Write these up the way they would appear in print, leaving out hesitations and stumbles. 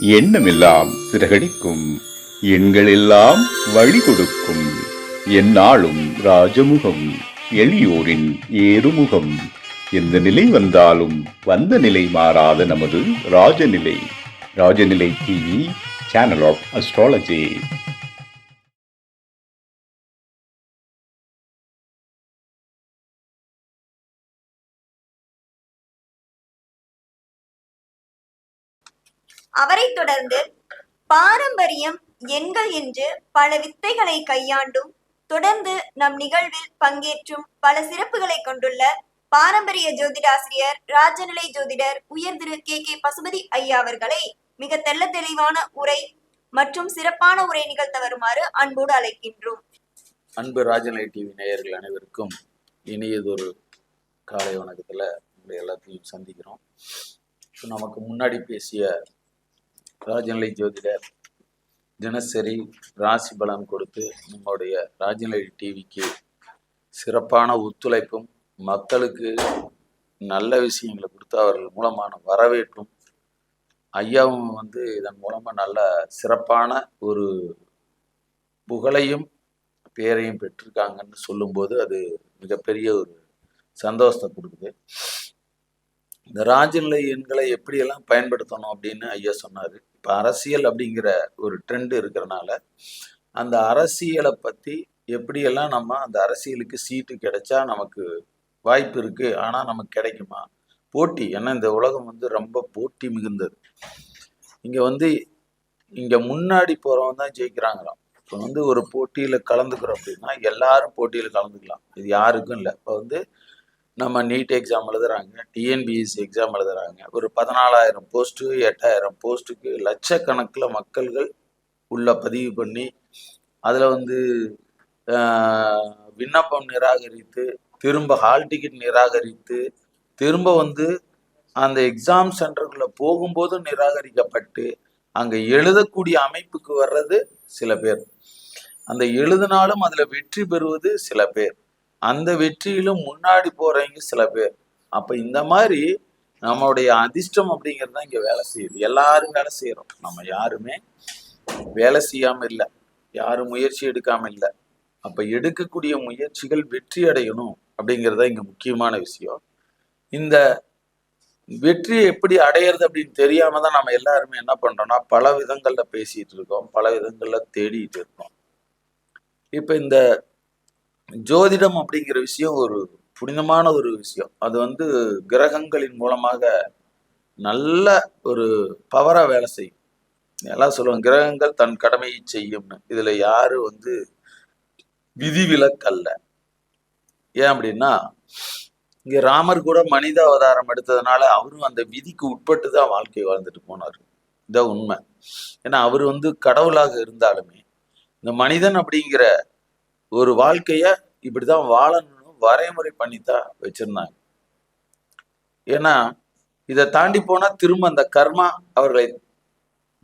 எண்ணமெல்லாம் சிறகடிக்கும், எண்களெல்லாம் வழி கொடுக்கும், எந்நாளும் ராஜமுகம், எளியோரின் ஏறுமுகம். எந்த நிலை வந்தாலும் வந்த நிலை மாறாத நமது Rajanilai. Rajanilai TV, channel of astrology. அவரை தொடர்ந்து பாரம்பரியம் எண்கள் என்று பல வித்தைகளை கையாண்டும் தொடர்ந்து நம் நிகழ்வில் பங்கேற்றும் பல சிறப்புகளை கொண்டுள்ள பாரம்பரிய ஜோதிடாசிரியர் ராஜநிலை ஜோதிடர் உயர் திரு கே பசுபதி ஐயா அவர்களை மிக தெள்ள தெளிவான உரை மற்றும் சிறப்பான உரை நிகழ்த்த வருமாறு அன்போடு அழைக்கின்றோம். அன்பு ராஜநிலை டிவி நேயர்கள் அனைவருக்கும் இனியதொரு காலை வணக்கத்துல உங்களை எல்லாத்தையும் சந்திக்கிறோம். நமக்கு முன்னாடி பேசிய ராஜநிலை ஜோதிடர் தினசரி ராசி பலன் கொடுத்து நம்முடைய ராஜநிலை டிவிக்கு சிறப்பான ஒத்துழைப்பும் மக்களுக்கு நல்ல விஷயங்களை கொடுத்து அவர்கள் மூலமான வரவேற்றும் ஐயாவும் இதன் மூலமா நல்ல சிறப்பான ஒரு புகழையும் பேரையும் பெற்றிருக்காங்கன்னு சொல்லும்போது அது மிகப்பெரிய ஒரு சந்தோஷத்தை கொடுக்குது. இந்த ராஜநிலை எண்களை எப்படியெல்லாம் பயன்படுத்தணும் அப்படின்னு ஐயா சொன்னார். இப்போ அரசியல் அப்படிங்கிற ஒரு ட்ரெண்ட் இருக்கிறனால அந்த அரசியலை பற்றி எப்படியெல்லாம் நம்ம அந்த அரசியலுக்கு சீட்டு கிடைச்சா நமக்கு வாய்ப்பு இருக்குது, ஆனால் நமக்கு கிடைக்குமா, போட்டி, ஏன்னா இந்த உலகம் ரொம்ப போட்டி மிகுந்தது. இங்கே இங்கே முன்னாடி போகிறவங்க தான் ஜெயிக்கிறாங்களாம். இப்போ ஒரு போட்டியில் கலந்துக்கிறோம் அப்படின்னா எல்லாரும் போட்டியில் கலந்துக்கலாம், இது யாருக்கும் இல்லை. இப்போ நம்ம நீட் எக்ஸாம் எழுதுறாங்க, டிஎன்பிஎஸ்சி எக்ஸாம் எழுதுறாங்க, ஒரு 14,000 போஸ்ட்டு 8,000 போஸ்ட்டுக்கு லட்சக்கணக்கில் மக்கள்கள் உள்ள பதிவு பண்ணி அதில் விண்ணப்பம் நிராகரித்து திரும்ப ஹால் டிக்கெட் நிராகரித்து திரும்ப அந்த எக்ஸாம் சென்டருக்குள்ளே போகும்போது நிராகரிக்கப்பட்டு அங்கே எழுதக்கூடிய அமைப்புக்கு வர்றது சில பேர், அந்த எழுதினாலும் அதில் வெற்றி பெறுவது சில பேர், அந்த வெற்றியிலும் முன்னாடி போறவங்க சில பேர். அப்ப இந்த மாதிரி நம்மளுடைய அதிர்ஷ்டம் அப்படிங்கிறது தான் இங்க வேலை செய்யுது. எல்லாரும் வேலை செய்யறோம், நம்ம யாருமே வேலை செய்யாம இல்லை, யாரும் முயற்சி எடுக்காம இல்லை. அப்ப எடுக்கக்கூடிய முயற்சிகள் வெற்றி அடையணும் அப்படிங்கிறத இங்க முக்கியமான விஷயம். இந்த வெற்றியை எப்படி அடையிறது அப்படின்னு தெரியாம தான் நம்ம எல்லாருமே என்ன பண்றோம்னா பல விதங்கள்ல பேசிட்டு இருக்கோம், பல விதங்கள்ல தேடிட்டு இருக்கோம். இப்ப இந்த ஜோதிடம் அப்படிங்கிற விஷயம் ஒரு புனிதமான ஒரு விஷயம். அது கிரகங்களின் மூலமாக நல்ல ஒரு பவரா வேலை செய்யும். எல்லாம் சொல்லுவாங்க கிரகங்கள் தன் கடமையை செய்யும்னு. இதுல யாரு விதிவிலக்கல்ல. ஏன் அப்படின்னா இங்க ராமர் கூட மனித அவதாரம் எடுத்ததுனால அவரும் அந்த விதிக்கு உட்பட்டு தான் வாழ்க்கை வாழ்ந்துட்டு போனார். இதான் உண்மை. ஏன்னா அவரு கடவுளாக இருந்தாலுமே இந்த மனிதன் அப்படிங்கிற ஒரு வாழ்க்கைய இப்படிதான் வாழணும்னு வரைமுறை பண்ணித்தான் வச்சிருந்தாங்க. ஏன்னா இதை தாண்டி போனா திரும்ப அந்த கர்மா அவர்களை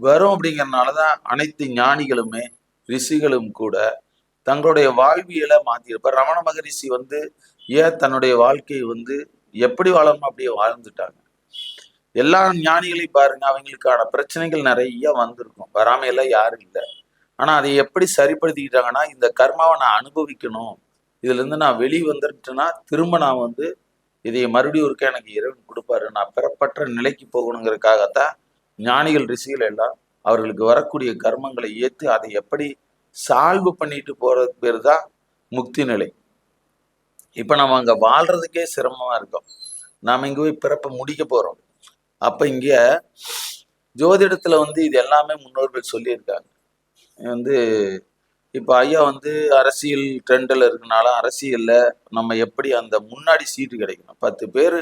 வரும். அப்படிங்கிறதுனாலதான் அனைத்து ஞானிகளுமே ரிஷிகளும் கூட தங்களுடைய வாழ்வியலை மாத்திருப்ப. ரமண மகரிஷி ஏன் தன்னுடைய வாழ்க்கையை எப்படி வாழணும் அப்படியே வாழ்ந்துட்டாங்க. எல்லா ஞானிகளையும் பாருங்க, அவங்களுக்கான பிரச்சனைகள் நிறைய வந்திருக்கும், வராமையெல்லாம் யாரும் இல்லை. ஆனா அதை எப்படி சரிப்படுத்திக்கிட்டாங்கன்னா இந்த கர்மாவை நான் அனுபவிக்கணும், இதுல இருந்து நான் வெளியே வந்துட்டேன்னா திரும்ப நான் இதை மறுபடியும் ஒருக்க எனக்கு இறைவன் கொடுப்பாரு, நான் பெறப்பட்ட நிலைக்கு போகணுங்கிறதுக்காகத்தான் ஞானிகள் ரிஷிகள் எல்லாம் அவர்களுக்கு வரக்கூடிய கர்மங்களை ஏற்று அதை எப்படி சால்வ் பண்ணிட்டு போறது பேர் தான் முக்தி நிலை. இப்ப நம்ம அங்க வாழ்றதுக்கே சிரமமா இருக்கோம், நாம இங்க போய் பிறப்ப முடிக்க போறோம். அப்ப இங்க ஜோதிடத்துல இது எல்லாமே முன்னோர்கள் சொல்லியிருக்காங்க. இப்போ ஐயா அரசியல் ட்ரெண்டில் இருக்கனால அரசியல்ல நம்ம எப்படி அந்த முன்னாடி சீட்டு கிடைக்கணும். 10 பேர்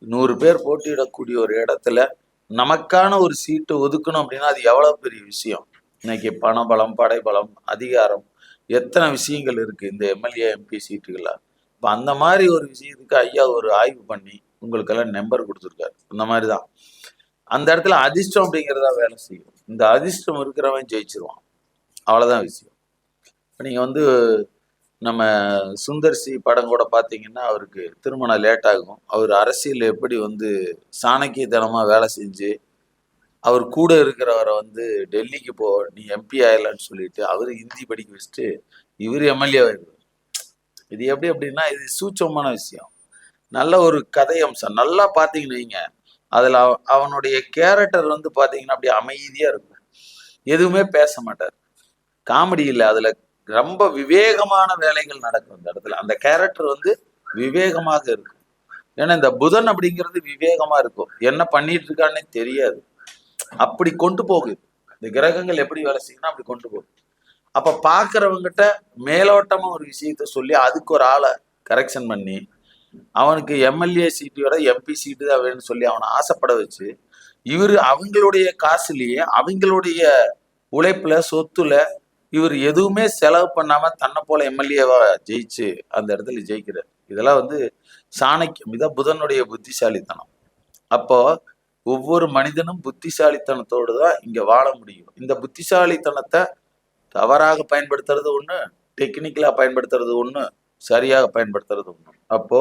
100 பேர் போட்டியிடக்கூடிய ஒரு இடத்துல நமக்கான ஒரு சீட்டு ஒதுக்கணும் அப்படின்னா அது எவ்வளவு பெரிய விஷயம். இன்னைக்கு பணபலம், படைபலம், அதிகாரம், எத்தனை விஷயங்கள் இருக்கு இந்த எம்எல்ஏ எம்பி சீட்டுகளா. இப்போ அந்த மாதிரி ஒரு விஷயத்துக்கு ஐயா ஒரு ஆய்வு பண்ணி உங்களுக்கெல்லாம் நம்பர் கொடுத்துருக்காரு. அந்த மாதிரிதான் அந்த இடத்துல அதிர்ஷ்டம் அப்படிங்கிறதா வேலை செய்யும். இந்த அதிர்ஷ்டம் இருக்கிறவன் ஜெயிச்சிருவான், அவ்வளவுதான் விஷயம். இப்போ நீங்கள் நம்ம சுந்தர்சி படம் கூட பார்த்தீங்கன்னா அவருக்கு திருமணம் லேட் ஆகும். அவர் அரசியல் எப்படி சாணக்கியத்தனமாக வேலை செஞ்சு அவர் கூட இருக்கிறவரை வந்து டெல்லிக்கு போ, நீ எம்பி ஆயிடலான்னு சொல்லிட்டு அவரு ஹிந்தி படிக்க வச்சுட்டு இவர் எம்எல்ஏ ஆயிடுவார். இது எப்படி அப்படின்னா இது சூட்சமான விஷயம். நல்ல ஒரு கதை அம்சம் நல்லா பார்த்தீங்கன்னு வைங்க. அதுல அவனுடைய கேரக்டர் வந்து பார்த்தீங்கன்னா அப்படியே அமைதியா இருக்கும், எதுவுமே பேச மாட்டார், காமெடி இல்லை. அதுல ரொம்ப விவேகமான வேலைகள் நடக்கும் இந்த இடத்துல. அந்த கேரக்டர் வந்து விவேகமாக இருக்கும். ஏன்னா இந்த புதன் அப்படிங்கிறது விவேகமா இருக்கும், என்ன பண்ணிட்டு இருக்கான்னே தெரியாது, அப்படி கொண்டு போகுது. இந்த கிரகங்கள் எப்படி வேலை செய்யணும் அப்படி கொண்டு போகுது. அப்ப பாக்குறவங்கிட்ட மேலோட்டமா ஒரு விஷயத்த சொல்லி அதுக்கு ஒரு ஆளை கரெக்ஷன் பண்ணி அவனுக்கு எம்எல்ஏ சீட்டோட எம்பி சீட்டு தான் வேணும்னு சொல்லி அவனை ஆசைப்பட வச்சு இவர் அவங்களுடைய காசுலயே அவங்களுடைய உழைப்புல சொத்துல இவர் எதுவுமே செலவு பண்ணாம தன்னை போல எம்எல்ஏவா ஜெயிச்சு அந்த இடத்துல ஜெயிக்கிறார். இதெல்லாம் வந்து சாணக்கியம், இதான் புதனுடைய புத்திசாலித்தனம். அப்போ ஒவ்வொரு மனிதனும் புத்திசாலித்தனத்தோடு தான் இங்க வாழ முடியும். இந்த புத்திசாலித்தனத்தை தவறாக பயன்படுத்துறது ஒண்ணு, டெக்னிக்கலா பயன்படுத்துறது ஒண்ணு, சரியாக பயன்படுத்துறது ஒண்ணு. அப்போ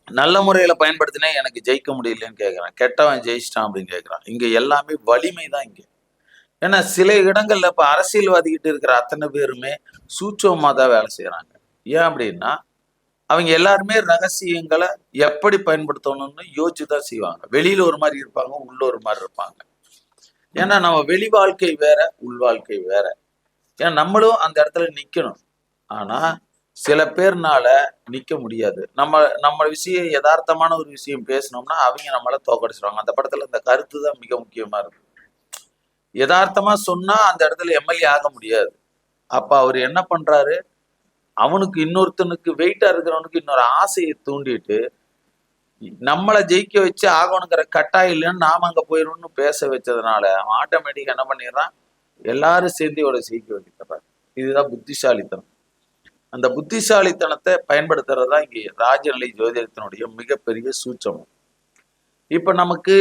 நல்ல முறையில பயன்படுத்தினே எனக்கு ஜெயிக்க முடியலன்னு கேட்கறான், கெட்டவன் ஜெயிச்சிட்டான் அப்படின்னு கேட்கறான். இங்க எல்லாமே வலிமை தான் இங்க. ஏன்னா சில இடங்கள்ல இப்ப அரசியல்வாதிகிட்ட இருக்கிற அத்தனை பேருமே சூட்சமா தான் வேலை செய்யறாங்க. ஏன் அப்படின்னா அவங்க எல்லாருமே ரகசியங்களை எப்படி பயன்படுத்தணும்னு யோசிச்சுதான் செய்வாங்க. வெளியில ஒரு மாதிரி இருப்பாங்க, உள்ள ஒரு மாதிரி இருப்பாங்க. ஏன்னா நம்ம வெளி வாழ்க்கை வேற, உள் வாழ்க்கை வேற. ஏன்னா நம்மளும் அந்த இடத்துல நிக்கணும். ஆனா சில பேர்னால நிக்க முடியாது. நம்ம விஷயம் யதார்த்தமான ஒரு விஷயம் பேசணும்னா அவங்க நம்மள தோக்கடிச்சிருவாங்க. அந்த படத்துல இந்த கருத்து தான் மிக முக்கியமா இருக்கு. யதார்த்தமா சொன்னா அந்த இடத்துல எம்எல்ஏ ஆக முடியாது. அப்ப அவர் என்ன பண்றாரு, அவனுக்கு இன்னொருத்தனுக்கு வெயிட்டா இருக்கிறவனுக்கு இன்னொரு ஆசையை தூண்டிட்டு நம்மளை ஜெயிக்க வச்சு ஆகணுங்கிற கட்டாயம் இல்லைன்னு நாம அங்க போயிடணும்னு பேச வச்சதுனால அவன் ஆட்டோமேட்டிக்கா என்ன பண்ணிடுறான், எல்லாரும் சேர்ந்து இவளை ஜெயிக்க வைக்கிறான். இதுதான் புத்திசாலித்தனம். அந்த புத்திசாலித்தனத்தை பயன்படுத்துறது தான் இங்கே ராஜநிலை ஜோதிடத்தினுடைய மிகப்பெரிய சூட்சமம். இப்ப நமக்கு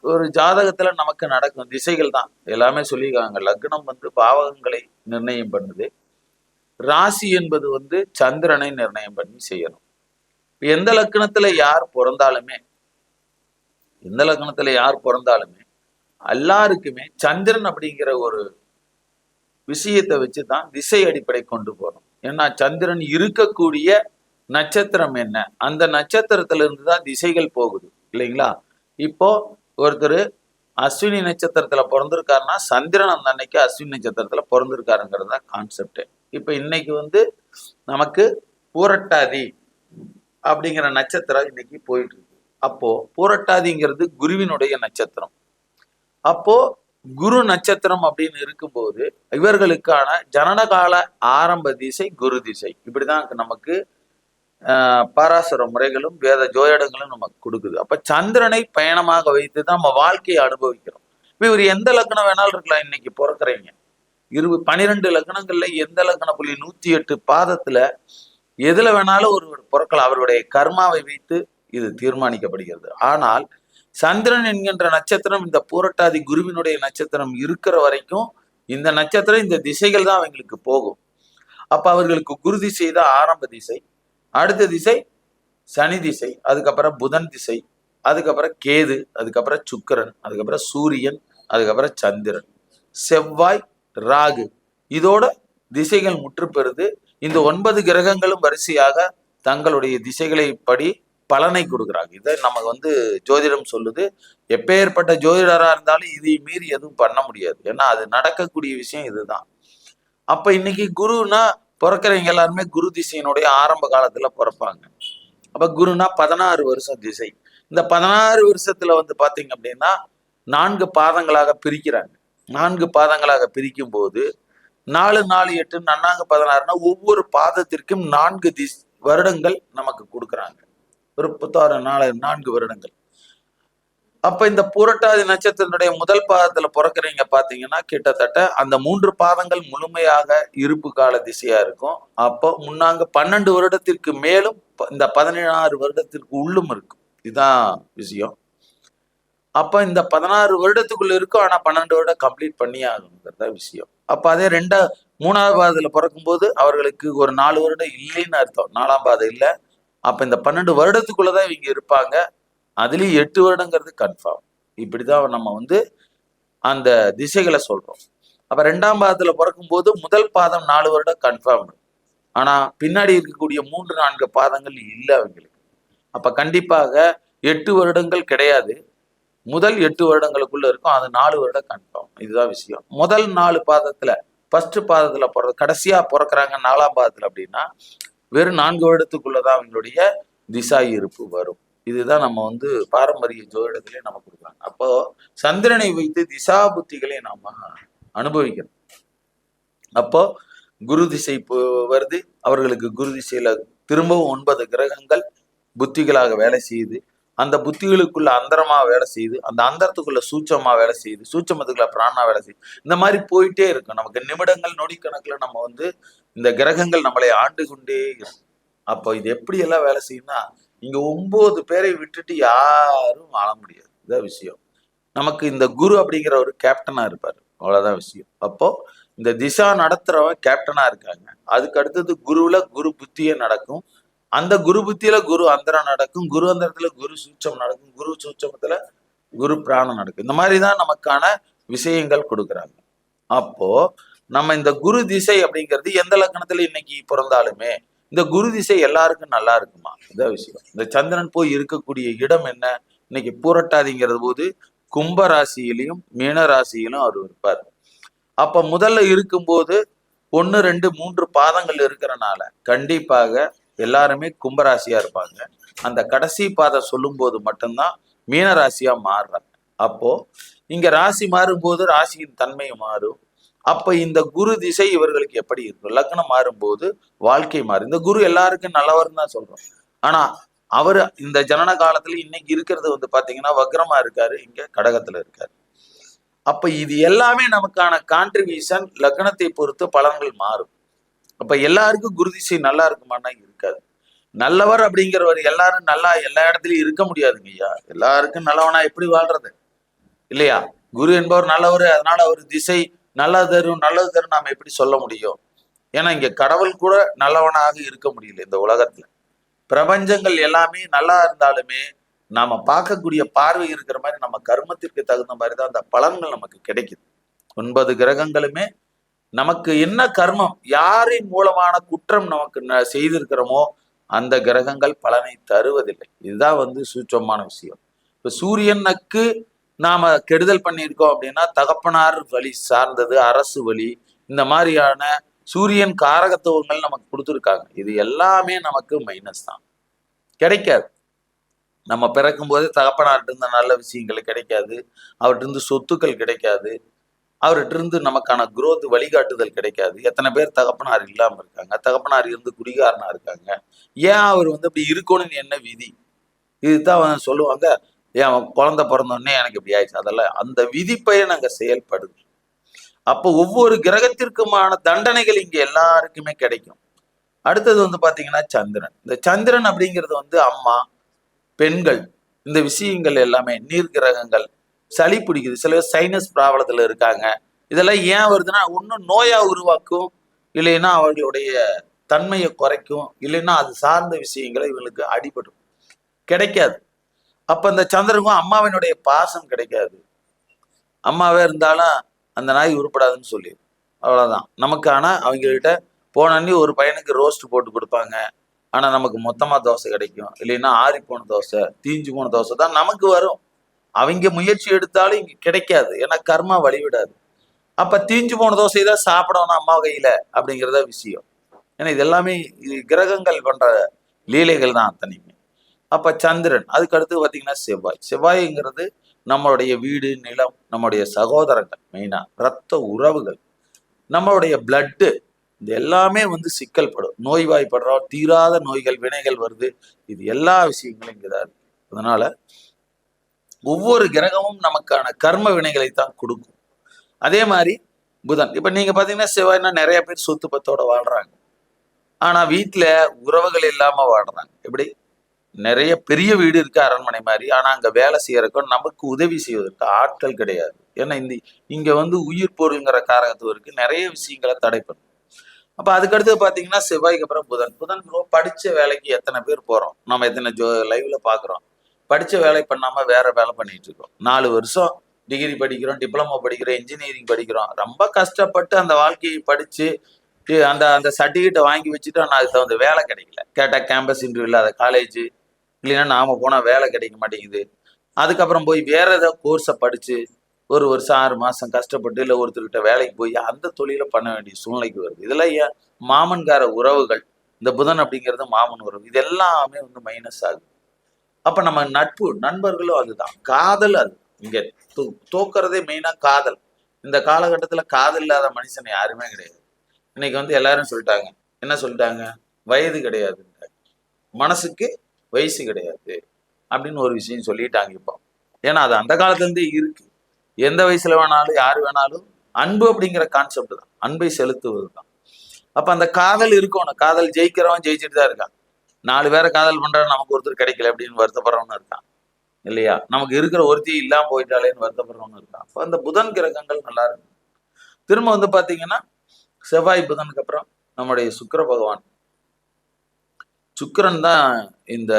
ஒரு ஜாதகத்துல நமக்கு நடக்கும் திசைகள் தான் எல்லாமே சொல்லியிருக்காங்க. லக்னம் வந்து பாவகங்களை நிர்ணயம் பண்ணுது, ராசி என்பது வந்து சந்திரனை நிர்ணயம் பண்ணி செய்யணும். எந்த லக்னத்துல யார் பிறந்தாலுமே எல்லாருக்குமே சந்திரன் அப்படிங்கிற ஒரு விஷயத்தை வச்சுதான் திசை அடிப்படை கொண்டு போறோம். ஏன்னா சந்திரன் இருக்கக்கூடிய நட்சத்திரம் என்ன, அந்த நட்சத்திரத்துல இருந்துதான் திசைகள் போகுது இல்லைங்களா. இப்போ ஒருத்தர் அஸ்வினி நட்சத்திரத்துல பிறந்திருக்காருன்னா சந்திரன் அந்த அன்னைக்கு அஸ்வினி நட்சத்திரத்துல பிறந்திருக்காருங்கிறது தான் கான்செப்ட். இப்ப இன்னைக்கு வந்து நமக்கு பூரட்டாதி அப்படிங்கிற நட்சத்திரம் இன்னைக்கு போயிட்டு இருக்கு. அப்போ பூரட்டாதிங்கிறது குருவினுடைய நட்சத்திரம். அப்போ குரு நட்சத்திரம் அப்படின்னு இருக்கும்போது இவர்களுக்கான ஜனனகால ஆரம்ப திசை குரு திசை. இப்படிதான் நமக்கு பாராசர முறைகளும் வேத ஜோதிடங்களும் நமக்கு கொடுக்குது. அப்ப சந்திரனை பயணமாக வைத்து தான் நம்ம வாழ்க்கையை அனுபவிக்கிறோம். இவர் எந்த லக்னம் வேணாலும் இருக்கலாம். இன்னைக்கு பிறக்கிறீங்க 12 லக்னங்கள்ல எந்த லக்ன புள்ளி 108 பாதத்துல எதுல வேணாலும் ஒரு பிறக்கலாம். அவருடைய கர்மாவை வைத்து இது தீர்மானிக்கப்படுகிறது. ஆனால் சந்திரன் என்கின்ற நட்சத்திரம் இந்த பூரட்டாதி குருவினுடைய நட்சத்திரம் இருக்கிற வரைக்கும் இந்த நட்சத்திரம் இந்த திசைகள் தான் அவங்களுக்கு போகும். அப்ப அவர்களுக்கு குரு திசை தான் ஆரம்ப திசை, அடுத்த திசை சனி திசை, அதுக்கப்புறம் புதன் திசை, அதுக்கப்புறம் கேது, அதுக்கப்புறம் சுக்கிரன், அதுக்கப்புறம் சூரியன், அதுக்கப்புறம் சந்திரன், செவ்வாய், ராகு, இதோட திசைகள் முற்று பெறுது. இந்த 9 கிரகங்களும் வரிசையாக தங்களுடைய திசைகளை படி பலனை கொடுக்குறாங்க. இதை நமக்கு வந்து ஜோதிடம் சொல்லுது. எப்பேற்பட்ட ஜோதிடரா இருந்தாலும் இதை மீறி எதுவும் பண்ண முடியாது. ஏன்னா அது நடக்கக்கூடிய விஷயம் இதுதான். அப்ப இன்னைக்கு குருன்னா பிறக்கிறவங்க எல்லாருமே குரு திசையினுடைய ஆரம்ப காலத்துல பிறப்பாங்க. அப்ப குருனா 16 வருஷம் திசை. இந்த 16 வருஷத்துல வந்து பாத்தீங்க அப்படின்னா 4 பாதங்களாக பிரிக்கிறாங்க. 4 பாதங்களாக பிரிக்கும் போது 4, 4, 8 நன்னாங்க 16னா ஒவ்வொரு பாதத்திற்கும் 4 வருடங்கள் நமக்கு கொடுக்குறாங்க. ஒரு 4 வருடங்கள். அப்ப இந்த பூரட்டாதி நட்சத்திரனுடைய முதல் பாதத்துல பிறக்கிறீங்க பாத்தீங்கன்னா கிட்டத்தட்ட அந்த 3 பாதங்கள் முழுமையாக இருப்பு கால திசையா இருக்கும். அப்போ முன்னாங்க 12 வருடத்திற்கு மேலும் இந்த 16 வருடத்திற்கு உள்ளும் இருக்கும். இதுதான் விஷயம். அப்ப இந்த 16 வருடத்துக்குள்ள இருக்கும். ஆனா 12 வருடம் கம்ப்ளீட் பண்ணி ஆகணுங்கிறத விஷயம். அப்ப அதே 3ஆவது பாதத்துல பிறக்கும்போது அவர்களுக்கு ஒரு 4 வருடம் இல்லைன்னு அர்த்தம். 4ஆம் பாதம் இல்லை. அப்ப இந்த 12 வருடத்துக்குள்ளதான் இவங்க இருப்பாங்க. அதுலயும் 8 வருடங்கிறது கன்ஃபார்ம். இப்படிதான் நம்ம வந்து அந்த திசைகளை சொல்றோம். அப்ப 2ஆம் பாதத்துல பிறக்கும் போது முதல் பாதம் 4 வருடம் கன்ஃபார்ம். ஆனா பின்னாடி இருக்கக்கூடிய 3-4 பாதங்கள் இல்லை அவங்களுக்கு. அப்ப கண்டிப்பாக 8 வருடங்கள் கிடையாது. முதல் 8 வருடங்களுக்குள்ள இருக்கும். அது 4 வருடம் கன்ஃபார்ம். இதுதான் விஷயம். முதல் 4 பாதத்துல ஃபர்ஸ்ட் பாதத்துல கடைசியா பிறக்கிறாங்க 4ஆம் பாதத்துல அப்படின்னா வெறும் 4 வருடத்துக்குள்ளதான் அவங்களுடைய திசா இருப்பு வரும். இதுதான் நம்ம வந்து பாரம்பரிய ஜோதிடத்திலே நம்ம கொடுக்குறாங்க. அப்போ சந்திரனை வைத்து திசா புத்திகளை நாம அனுபவிக்கணும். அப்போ குரு திசை வருது, அவர்களுக்கு குரு திசையில திரும்பவும் 9 கிரகங்கள் புத்திகளாக வேலை செய்யுது. அந்த புத்திகளுக்குள்ள அந்தரமா வேலை செய்யுது, அந்த அந்தரத்துக்குள்ள சூட்சமா வேலை செய்யுது, சூட்சமத்துக்குள்ள பிராணா வேலை செய்யுது. இந்த மாதிரி போயிட்டே இருக்கும். நமக்கு நிமிடங்கள் நொடி கணக்குல நம்ம வந்து இந்த கிரகங்கள் நம்மளை ஆண்டு கொண்டே இருக்கும். அப்போ இது எப்படி எல்லாம் வேலை செய்யும்னா, இங்க 9 பேரை விட்டுட்டு யாரும் வாழ முடியாது. இதான் விஷயம். நமக்கு இந்த குரு அப்படிங்கிற ஒரு கேப்டனா இருப்பாரு, அவ்வளவுதான் விஷயம். அப்போ இந்த திசா நடத்துறவன் கேப்டனா இருக்காங்க. அதுக்கு அடுத்தது குருவுல குரு புத்தியே நடக்கும். அந்த குரு புத்தியில குரு அந்தரம் நடக்கும். குரு அந்தரத்துல குரு சூட்சம் நடக்கும். குரு சூட்சமத்துல குரு பிராணம் நடக்கும். இந்த மாதிரிதான் நமக்கான விஷயங்கள் கொடுக்குறாங்க. அப்போ நம்ம இந்த குரு திசை அப்படிங்கிறது எந்த லக்கணத்துல இன்னைக்கு பிறந்தாலுமே இந்த குரு திசை எல்லாருக்கும் நல்லா இருக்குமா? இதான் விஷயம். இந்த சந்திரன் போய் இருக்கக்கூடிய இடம் என்ன? இன்னைக்கு பூரட்டாதிங்கிறது போது கும்ப ராசியிலையும் மீன ராசியிலும் அவர் இருப்பார். அப்ப முதல்ல இருக்கும்போது 1, 2, 3 பாதங்கள் இருக்கிறனால கண்டிப்பாக எல்லாருமே கும்பராசியா இருப்பாங்க. அந்த கடைசி பாதம் சொல்லும் போது மட்டும்தான் மீன ராசியா மாறுறாங்க. அப்போ இங்க ராசி மாறும்போது ராசியின் தன்மை மாறும். அப்ப இந்த குரு திசை இவர்களுக்கு எப்படி இருக்கும்? லக்னம் மாறும்போது வாழ்க்கை மாறும். இந்த குரு எல்லாருக்கும் நல்லவர்னு தான் சொல்றோம். ஆனா அவரு இந்த ஜனன காலத்துல இன்னைக்கு இருக்கிறது வந்து பாத்தீங்கன்னா வக்ரமா இருக்காரு, இங்க கடகத்துல இருக்காரு. அப்ப இது எல்லாமே நமக்கான கான்ட்ரிபியூஷன் லக்னத்தை பொறுத்து பலன்கள் மாறும். அப்ப எல்லாருக்கும் குரு திசை நல்லா இருக்குமானா இருக்காது. நல்லவர் அப்படிங்கிறவர் எல்லாரும் நல்லா எல்லா இடத்துலயும் இருக்க முடியாதுங்க ஐயா. எல்லாருக்கும் நல்லவனா எப்படி வாழ்றது இல்லையா? குரு என்பவர் நல்லவர், அதனால அவர் திசை நல்லது தரும் நாம எப்படி சொல்ல முடியும்? ஏன்னா இங்க கடவுள் கூட நல்லவனாக இருக்க முடியல. இந்த உலகத்துல பிரபஞ்சங்கள் எல்லாமே நல்லா இருந்தாலுமே நாம பார்க்கக்கூடிய பார்வை இருக்கிற மாதிரி நம்ம கர்மத்திற்கு தகுந்த மாதிரி தான் அந்த பலன்கள் நமக்கு கிடைக்குது. 9 கிரகங்களுமே நமக்கு என்ன கர்மம், யாரின் மூலமான குற்றம் நமக்கு செய்திருக்கிறோமோ அந்த கிரகங்கள் பலனை தருவதில்லை. இதுதான் வந்து சூட்சமான விஷயம். இப்ப சூரியனுக்கு நாம கெடுதல் பண்ணியிருக்கோம் அப்படின்னா தகப்பனார் வழி சார்ந்தது, அரசு வழி, இந்த மாதிரியான சூரியன் காரகத்துவங்கள் நமக்கு கொடுத்துருக்காங்க. இது எல்லாமே நமக்கு மைனஸ் தான், கிடைக்காது. நம்ம பிறக்கும் போது தகப்பனார்ட்ட இருந்த நல்ல விஷயங்கள் கிடைக்காது, அவர்கிட்ட இருந்து சொத்துக்கள் கிடைக்காது, அவர்கிட்ட இருந்து நமக்கான குரோத் வழிகாட்டுதல் கிடைக்காது. எத்தனை பேர் தகப்பனார் இல்லாம இருக்காங்க, தகப்பனார் இருந்து குடிகாரனா இருக்காங்க. ஏன் அவர் வந்து அப்படி இருக்கணும்னு என்ன விதி? இதுதான் சொல்லுவாங்க, ஏன் அவன் குழந்தை பிறந்தோடனே எனக்கு இப்படி ஆயிடுச்சு. அதெல்லாம் அந்த விதிப்பயன் அங்க செயல்படுது. அப்போ ஒவ்வொரு கிரகத்திற்குமான தண்டனைகள் இங்க எல்லாருக்குமே கிடைக்கும். அடுத்தது வந்து பாத்தீங்கன்னா சந்திரன். இந்த சந்திரன் அப்படிங்கிறது வந்து அம்மா, பெண்கள், இந்த விஷயங்கள் எல்லாமே நீர் கிரகங்கள். சளி பிடிக்குது, சில பேர் சைனஸ் ப்ராப்ளத்துல இருக்காங்க. இதெல்லாம் ஏன் வருதுன்னா ஒன்றும் நோயா உருவாக்கும், இல்லைன்னா அவர்களுடைய தன்மையை குறைக்கும், இல்லைன்னா அது சார்ந்த விஷயங்களை இவங்களுக்கு அடிபடும், கிடைக்காது. அப்ப இந்த சந்திரனுக்கும் அம்மாவினுடைய பாசம் கிடைக்காது. அம்மாவே இருந்தாலும் அந்த நாய் உருப்படாதுன்னு சொல்லி அவ்வளவுதான் நமக்கு. ஆனா அவங்ககிட்ட போனி ஒரு பையனுக்கு ரோஸ்ட் போட்டு கொடுப்பாங்க, ஆனா நமக்கு மொத்தமா தோசை கிடைக்கும், இல்லைன்னா ஆறி போன தோசை, தீஞ்சு போன தோசை தான் நமக்கு வரும். அவங்க முயற்சி எடுத்தாலும் இங்க கிடைக்காது, ஏன்னா கர்மா வழிவிடாது. அப்ப தீஞ்சு போன தோசை தான் சாப்பிடணும் அம்மா கையில அப்படிங்கிறத விஷயம். ஏன்னா இது எல்லாமே கிரகங்கள் பண்ற லீலைகள் தான் அத்தனையுமே. அப்ப சந்திரன், அதுக்கு அடுத்து பாத்தீங்கன்னா செவ்வாய். செவ்வாய்ங்கிறது நம்மளுடைய வீடு, நிலம், நம்மளுடைய சகோதரங்கள், மெயினா ரத்த உறவுகள், நம்மளுடைய பிளட்டு, இது எல்லாமே வந்து சிக்கல் படும். நோய்வாய்ப்படுறோம், தீராத நோய்கள், வினைகள் வருது. இது எல்லா விஷயங்களும் இங்கதான் இருக்கு. அதனால ஒவ்வொரு கிரகமும் நமக்கான கர்ம வினைகளை தான் கொடுக்கும். அதே மாதிரி புதன். இப்ப நீங்க பாத்தீங்கன்னா செவ்வாய்னா நிறைய பேர் சொத்து பத்தோட வாழ்றாங்க, ஆனா வீட்டுல உறவுகள் இல்லாம வாழ்றாங்க. எப்படி? நிறைய பெரிய வீடு இருக்கு, அரண்மனை மாதிரி, ஆனா அங்க வேலை செய்யறதுக்கும் நமக்கு உதவி செய்வதற்கு ஆட்கள் கிடையாது. ஏன்னா இங்க வந்து உயிர் பொருள்ங்கிற காரகத்துவருக்கு நிறைய விஷயங்களை தடை பண்ணும். அப்ப அதுக்கடுத்து பாத்தீங்கன்னா செவ்வாய்க்கு அப்புறம் புதன். புதன் படிச்ச வேலைக்கு எத்தனை பேர் போறோம், நம்ம எத்தனை லைவ்ல பாக்குறோம். படிச்ச வேலை பண்ணாம வேற வேலை பண்ணிட்டு இருக்கோம். 4 வருஷம் டிகிரி படிக்கிறோம், டிப்ளமோ படிக்கிறோம், இன்ஜினியரிங் படிக்கிறோம். ரொம்ப கஷ்டப்பட்டு அந்த வாழ்க்கையை படிச்சு அந்த அந்த சர்டிஃபிகேட்டை வாங்கி வச்சுட்டு நான் அதுக்கு தகுந்த வேலை கிடைக்கல. கேட்டா கேம்பஸ் இன்டர்வியூ இல்லாத காலேஜ், இல்லைன்னா நாம போனா வேலை கிடைக்க மாட்டேங்குது. அதுக்கப்புறம் போய் வேற ஏதாவது கோர்ஸை படிச்சு 1 வருஷம் 6 மாசம் கஷ்டப்பட்டு இல்லை ஒருத்தர்கிட்ட வேலைக்கு போய் அந்த தொழிலை பண்ண வேண்டிய சூழ்நிலைக்கு வருது. இதெல்லாம் ஏன் மாமன்கார உறவுகள், இந்த புதன் அப்படிங்கிறது மாமன் உறவு, இது எல்லாமே வந்து மைனஸ் ஆகுது. அப்ப நம்ம நட்பு நண்பர்களும் அதுதான், காதல் அது இங்க தோக்குறதே மெயினா காதல். இந்த காலகட்டத்துல காதல் இல்லாத மனுஷன் யாருமே கிடையாது. இன்னைக்கு வந்து எல்லாரும் சொல்லிட்டாங்க, என்ன சொல்லிட்டாங்க, வயது கிடையாது, மனசுக்கு வயசு கிடையாது அப்படின்னு ஒரு விஷயம் சொல்லிட்டாங்க இப்போ. ஏன்னா அது அந்த காலத்துல இருந்தே இருக்கு. எந்த வயசுல வேணாலும் யாரு வேணாலும் அன்பு அப்படிங்கிற கான்செப்ட் தான், அன்பை செலுத்துவது தான். அப்ப அந்த காதல் இருக்கணும். காதல் ஜெயிக்கிறவன் ஜெயிச்சுட்டு தான் இருக்கான். 4 பேரை காதல் பண்றவன் நமக்கு ஒருத்தர் கிடைக்கல அப்படின்னு வருத்தப்படுறவனு இருக்கான் இல்லையா? நமக்கு இருக்கிற ஒருத்தி இல்லாம போயிட்டாலேன்னு வருத்தப்படுறவனு இருக்கான். அப்ப அந்த புதன் கிரகங்கள் நல்லா இருக்கு. திரும்ப வந்து பாத்தீங்கன்னா செவ்வாய் புதனுக்கு அப்புறம் நம்முடைய சுக்கிர பகவான், சுக்கிரன் தான் இந்த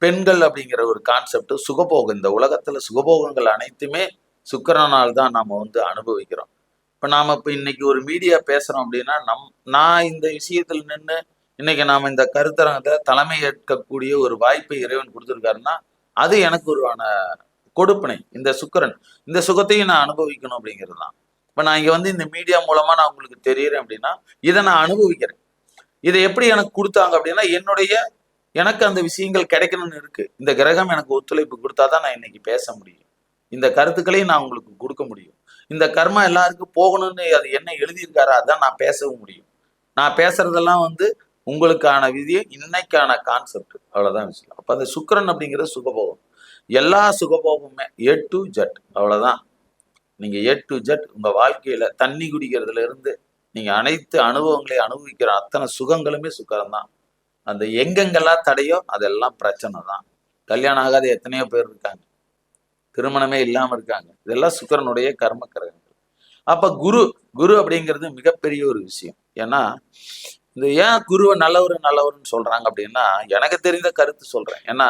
பெண்கள் அப்படிங்கிற ஒரு கான்செப்ட், சுகபோகம். இந்த உலகத்துல சுகபோகங்கள் அனைத்துமே சுக்கிரனால் தான் நாம வந்து அனுபவிக்கிறோம். இப்ப நாம இப்ப இன்னைக்கு ஒரு மீடியா பேசுறோம் அப்படின்னா நான் இந்த விஷயத்துல நின்று இன்னைக்கு நாம இந்த கருத்தரங்கத்தை தலைமை ஏற்கக்கூடிய ஒரு வாய்ப்பை இறைவன் கொடுத்துருக்காருன்னா அது எனக்கு ஒருவான கொடுப்பினை. இந்த சுக்கிரன், இந்த சுகத்தையும் நான் அனுபவிக்கணும் அப்படிங்கிறது தான். இப்ப நான் இங்க வந்து இந்த மீடியா மூலமா நான் உங்களுக்கு தெரியுறேன் அப்படின்னா இதை நான் அனுபவிக்கிறேன். இதை எப்படி எனக்கு கொடுத்தாங்க அப்படின்னா எனக்கு அந்த விஷயங்கள் கிடைக்கணும்னு இருக்கு. இந்த கிரகம் எனக்கு ஒத்துழைப்பு கொடுத்தாதான் நான் இன்னைக்கு பேச முடியும். இந்த கருத்துக்களையும் நான் உங்களுக்கு கொடுக்க முடியும். இந்த கர்மா எல்லாருக்கும் போகணும்னு அது என்ன எழுதியிருக்காரோ அதான் நான் பேசவும் முடியும். நான் பேசுறதெல்லாம் வந்து உங்களுக்கான விதியை இன்னைக்கான கான்செப்ட், அவ்வளவுதான் விஷயம். அப்ப அந்த சுக்கிரன் அப்படிங்கிற சுகபோகம், எல்லா சுகபோகமுமே A to Z, அவ்வளவுதான். நீங்க A to Z உங்க வாழ்க்கையில தண்ணி குடிக்கிறதுல இருந்து நீங்க அனைத்து அனுபவங்களையும் அனுபவிக்கிற அத்தனை சுகங்களுமே சுக்கிரன் தான். அந்த எங்கெங்கெல்லாம் தடையோ அதெல்லாம் பிரச்சனை தான். கல்யாணம் ஆகாத எத்தனையோ பேர் இருக்காங்க, திருமணமே இல்லாம இருக்காங்க. இதெல்லாம் சுக்கிரனுடைய கர்ம கிரகங்கள். அப்ப குரு அப்படிங்கிறது மிகப்பெரிய ஒரு விஷயம். ஏன்னா இந்த ஏன் குருவை நல்லவர்னு சொல்றாங்க அப்படின்னா எனக்கு தெரிந்த கருத்து சொல்றேன். ஏன்னா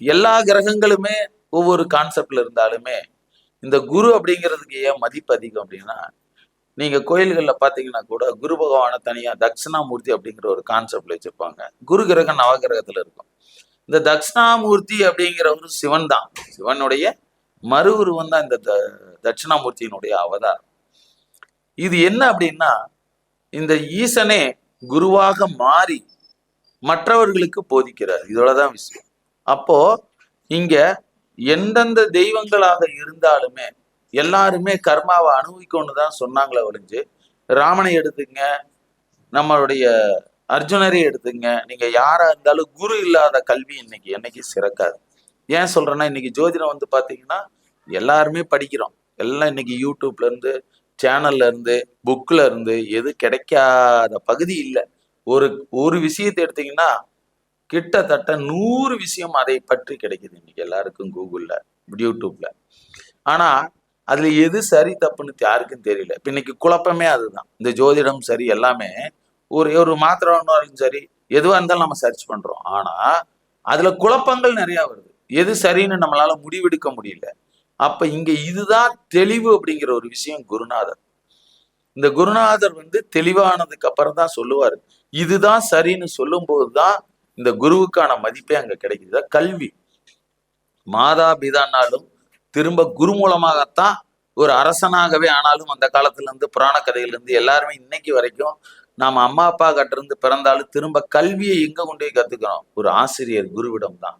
எல்லா கிரகங்களுமே ஒவ்வொரு கான்செப்ட்ல இருந்தாலுமே இந்த குரு அப்படிங்கிறதுக்கு ஏன் மதிப்பு அதிகம் அப்படின்னா, நீங்க கோயில்கள்ல பாத்தீங்கன்னா கூட குரு பகவான தனியா தட்சிணாமூர்த்தி அப்படிங்கிற ஒரு கான்செப்ட்ல வச்சிருப்பாங்க. குரு கிரகம் நவகிரகத்துல இருக்கும். இந்த தட்சிணாமூர்த்தி அப்படிங்கிறவரு சிவன் தான், சிவனுடைய மறு உருவம் தான் இந்த தட்சிணாமூர்த்தியினுடைய அவதாரம். இது என்ன அப்படின்னா இந்த ஈசனே குருவாக மாறி மற்றவர்களுக்கு போதிக்கிறார். இதோடதான் விஷயம். அப்போ இங்க எந்தெந்த தெய்வங்களாக இருந்தாலுமே எல்லாருமே கர்மாவை அனுபவிக்கணும்னு தான் சொன்னாங்களே ஒழிஞ்சு, ராமனை எடுத்துங்க, நம்மளுடைய அர்ஜுனரை எடுத்துங்க, நீங்க யாரா இருந்தாலும் குரு இல்லாத கல்வி இன்னைக்கு என்னைக்கு சிறக்காது. ஏன் சொல்றேன்னா இன்னைக்கு ஜோதிடம் வந்து பாத்தீங்கன்னா எல்லாருமே படிக்கிறோம். எல்லாம் இன்னைக்கு யூடியூப்ல இருந்து, சேனல்ல இருந்து, புக்ல இருந்து எது கிடைக்காத பகுதி இல்லை. ஒரு விஷயத்தை எடுத்தீங்கன்னா கிட்டத்தட்ட 100 விஷயம் அதை பற்றி கிடைக்குது இன்னைக்கு எல்லாருக்கும் கூகுள்ல, யூடியூப்ல. ஆனா அதுல எது சரி தப்புன்னு யாருக்கும் தெரியல. இப்ப இன்னைக்கு குழப்பமே அதுதான். இந்த ஜோதிடம் சரி எல்லாமே ஒரு மாத்திரம் சரி எதுவா இருந்தாலும் நம்ம சர்ச் பண்றோம். ஆனா அதுல குழப்பங்கள் நிறைய வருது. எது சரின்னு நம்மளால முடிவெடுக்க முடியல. அப்ப இங்க இதுதான் தெளிவு அப்படிங்கிற ஒரு விஷயம் குருநாதர். இந்த குருநாதர் வந்து தெளிவானதுக்கு அப்புறம் தான் சொல்லுவாரு. இதுதான் சரின்னு சொல்லும் போதுதான் இந்த குருவுக்கான மதிப்பே அங்க கிடைக்குது. கல்வி மாதா பிதானாலும் திரும்ப குரு மூலமாகத்தான் ஒரு அரசனாகவே ஆனாலும் அந்த காலத்துல இருந்து புராண கதையில இருந்து எல்லாருமே இன்னைக்கு வரைக்கும் நாம அம்மா அப்பா கிட்ட இருந்து பிறந்தாலும் திரும்ப கல்வியை எங்க கொண்டு போய் கத்துக்கிறோம், ஒரு ஆசிரியர் குருவிடம் தான்.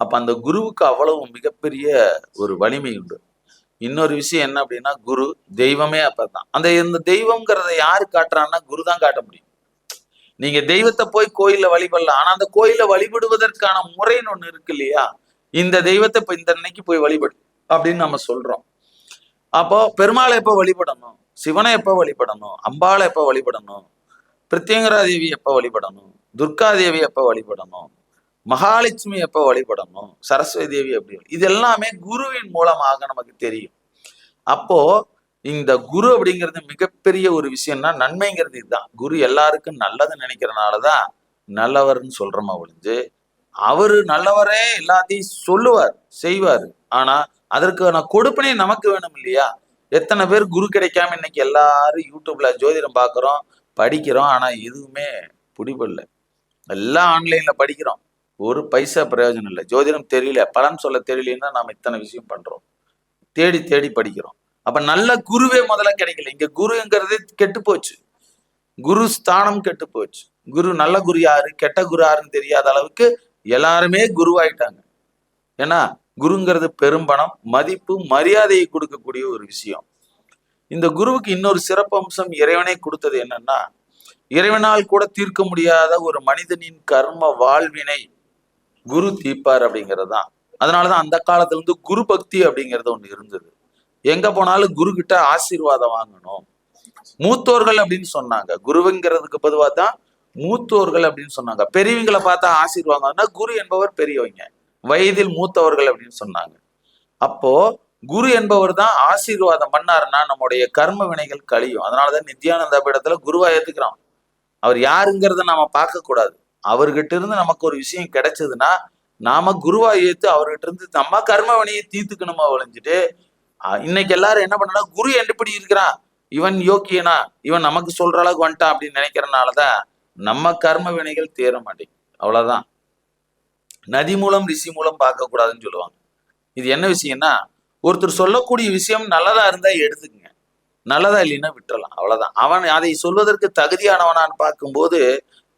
அப்ப அந்த குருவுக்கு அவ்வளவு மிகப்பெரிய ஒரு வலிமை உண்டு. இன்னொரு விஷயம் என்ன அப்படின்னா குரு தெய்வமே அப்பதான். இந்த தெய்வம்ங்கிறத யாரு காட்டுறான்னா குரு தான் காட்ட முடியும். நீங்க தெய்வத்தை போய் கோயில்ல வழிபடலாம், ஆனா அந்த கோயில வழிபடுவதற்கான முறைன்னு ஒண்ணு இருக்கு இல்லையா? இந்த தெய்வத்தை இப்ப இந்த அன்னைக்கு போய் வழிபடு அப்படின்னு நம்ம சொல்றோம். அப்போ பெருமாளை எப்ப வழிபடணும், சிவனை எப்ப வழிபடணும், அம்பாளை எப்ப வழிபடணும், பிரித்யங்கரா தேவி எப்ப வழிபடணும், துர்கா தேவி எப்ப வழிபடணும், மகாலட்சுமி எப்ப வழிபடணும், சரஸ்வதி தேவி எப்படி, இது எல்லாமே குருவின் மூலமாக நமக்கு தெரியும். அப்போ இந்த குரு அப்படிங்கிறது மிகப்பெரிய ஒரு விஷயம்னா நன்மைங்கிறது இதுதான். குரு எல்லாருக்கும் நல்லது நினைக்கிறனாலதான் நல்லவர்னு சொல்றோமா ஒழிஞ்சு அவரு நல்லவரே, எல்லாத்தையும் சொல்லுவார், செய்வார். ஆனா அதற்கான கொடுப்பினை நமக்கு வேணும் இல்லையா? எத்தனை பேர் குரு கிடைக்காம இன்னைக்கு எல்லாரும் யூடியூப்ல ஜோதிடம் பார்க்குறோம், படிக்கிறோம். ஆனா எதுவுமே பிடிபடல. எல்லாம் ஆன்லைன்ல படிக்கிறோம், ஒரு பைசா பிரயோஜனம் இல்லை. ஜோதிடம் தெரியல, பலன் சொல்ல தெரியலன்னா நாம இத்தனை விஷயம் பண்றோம், தேடி தேடி படிக்கிறோம். அப்ப நல்ல குருவே முதல்ல கிடைக்கல. இங்க குருங்கிறது கெட்டு போச்சு, குரு ஸ்தானம் கெட்டு போச்சு. குரு, நல்ல குரு யாரு கெட்ட குரு யாருன்னு தெரியாத அளவுக்கு எல்லாருமே குருவாயிட்டாங்க. ஏன்னா குருங்கிறது பெரும்பணம், மதிப்பு, மரியாதையை கொடுக்கக்கூடிய ஒரு விஷயம். இந்த குருவுக்கு இன்னொரு சிறப்பு அம்சம் இறைவனை கொடுத்தது என்னன்னா, இறைவனால் கூட தீர்க்க முடியாத ஒரு மனிதனின் கர்ம வாழ்வினை குரு தீர்ப்பார் அப்படிங்கிறது தான். அதனாலதான் அந்த காலத்துல இருந்து குரு பக்தி அப்படிங்கிறது ஒண்ணு இருந்தது. எங்க போனாலும் குரு கிட்ட ஆசீர்வாதம் வாங்கணும். மூத்தோர்கள் அப்படின்னு சொன்னாங்க, குருவுங்கிறதுக்கு பொதுவா தான் மூத்தோர்கள் அப்படின்னு சொன்னாங்க. பெரியவங்களை பார்த்தா ஆசீர்வாதம்னா குரு என்பவர் பெரியவங்க, வயதில் மூத்தவர்கள் அப்படின்னு சொன்னாங்க. அப்போ குரு என்பவர் தான் ஆசீர்வாதம் பண்ணாருன்னா நம்முடைய கர்ம வினைகள் கழியும். அதனாலதான் நித்யானந்த பீடத்துல குருவா ஏத்துக்கிறோம். அவர் யாருங்கிறத நாம பார்க்க கூடாது. அவர்கிட்ட இருந்து நமக்கு ஒரு விஷயம் கிடைச்சதுன்னா நாம குருவா ஏத்து அவர்கிட்ட இருந்து நம்ம கர்ம வினையை தீர்த்துக்கணுமா ஒழிஞ்சிட்டு, இன்னைக்கு எல்லாரும் என்ன பண்ணா, குரு எப்படி இருக்கிறான், இவன் யோக்கியனா, இவன் நமக்கு சொல்ற அளவுக்கு வந்துட்டான் அப்படின்னு நினைக்கிறனாலதான் நம்ம கர்ம வினைகள் தேர மாட்டேங்குது. அவ்வளவுதான். நதி மூலம் ரிஷி மூலம் பார்க்க கூடாதுன்னு சொல்லுவாங்க. இது என்ன விஷயம்னா, ஒருத்தர் சொல்லக்கூடிய விஷயம் நல்லதா இருந்தா எடுத்துக்கங்க, நல்லதா இல்லைன்னா விட்டுறலாம், அவ்வளவுதான். அவன் அதை சொல்வதற்கு தகுதியானவனான்னு பார்க்கும்போது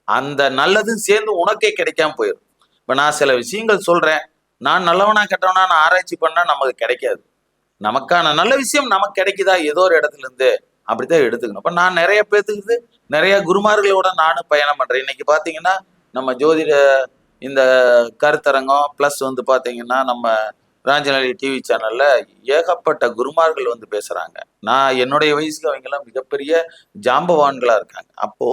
அந்த நல்லதும் சேர்ந்து உனக்கே கிடைக்காம போயிடும். இப்ப நான் சில விஷயங்கள் சொல்றேன், நான் நல்லவனா கெட்டவனா நான் ஆராய்ச்சி பண்ணா நமக்கு கிடைக்காது. நமக்கான நல்ல விஷயம் நமக்கு கிடைக்குதா ஏதோ ஒரு இடத்துல இருந்து, அப்படித்தான் எடுத்துக்கணும். இப்ப நான் நிறைய பேத்துக்கு நிறைய குருமார்களோட நானும் பயணம் பண்றேன். இன்னைக்கு பாத்தீங்கன்னா நம்ம ஜோதிட இந்த கருத்தரங்கம் பிளஸ் வந்து பாத்தீங்கன்னா நம்ம ராஜநிலை டிவி சேனல்ல ஏகப்பட்ட குருமார்கள் வந்து பேசுறாங்க. நான் என்னுடைய வயசுக்கு அவங்க எல்லாம் மிகப்பெரிய ஜாம்பவான்களா இருக்காங்க. அப்போ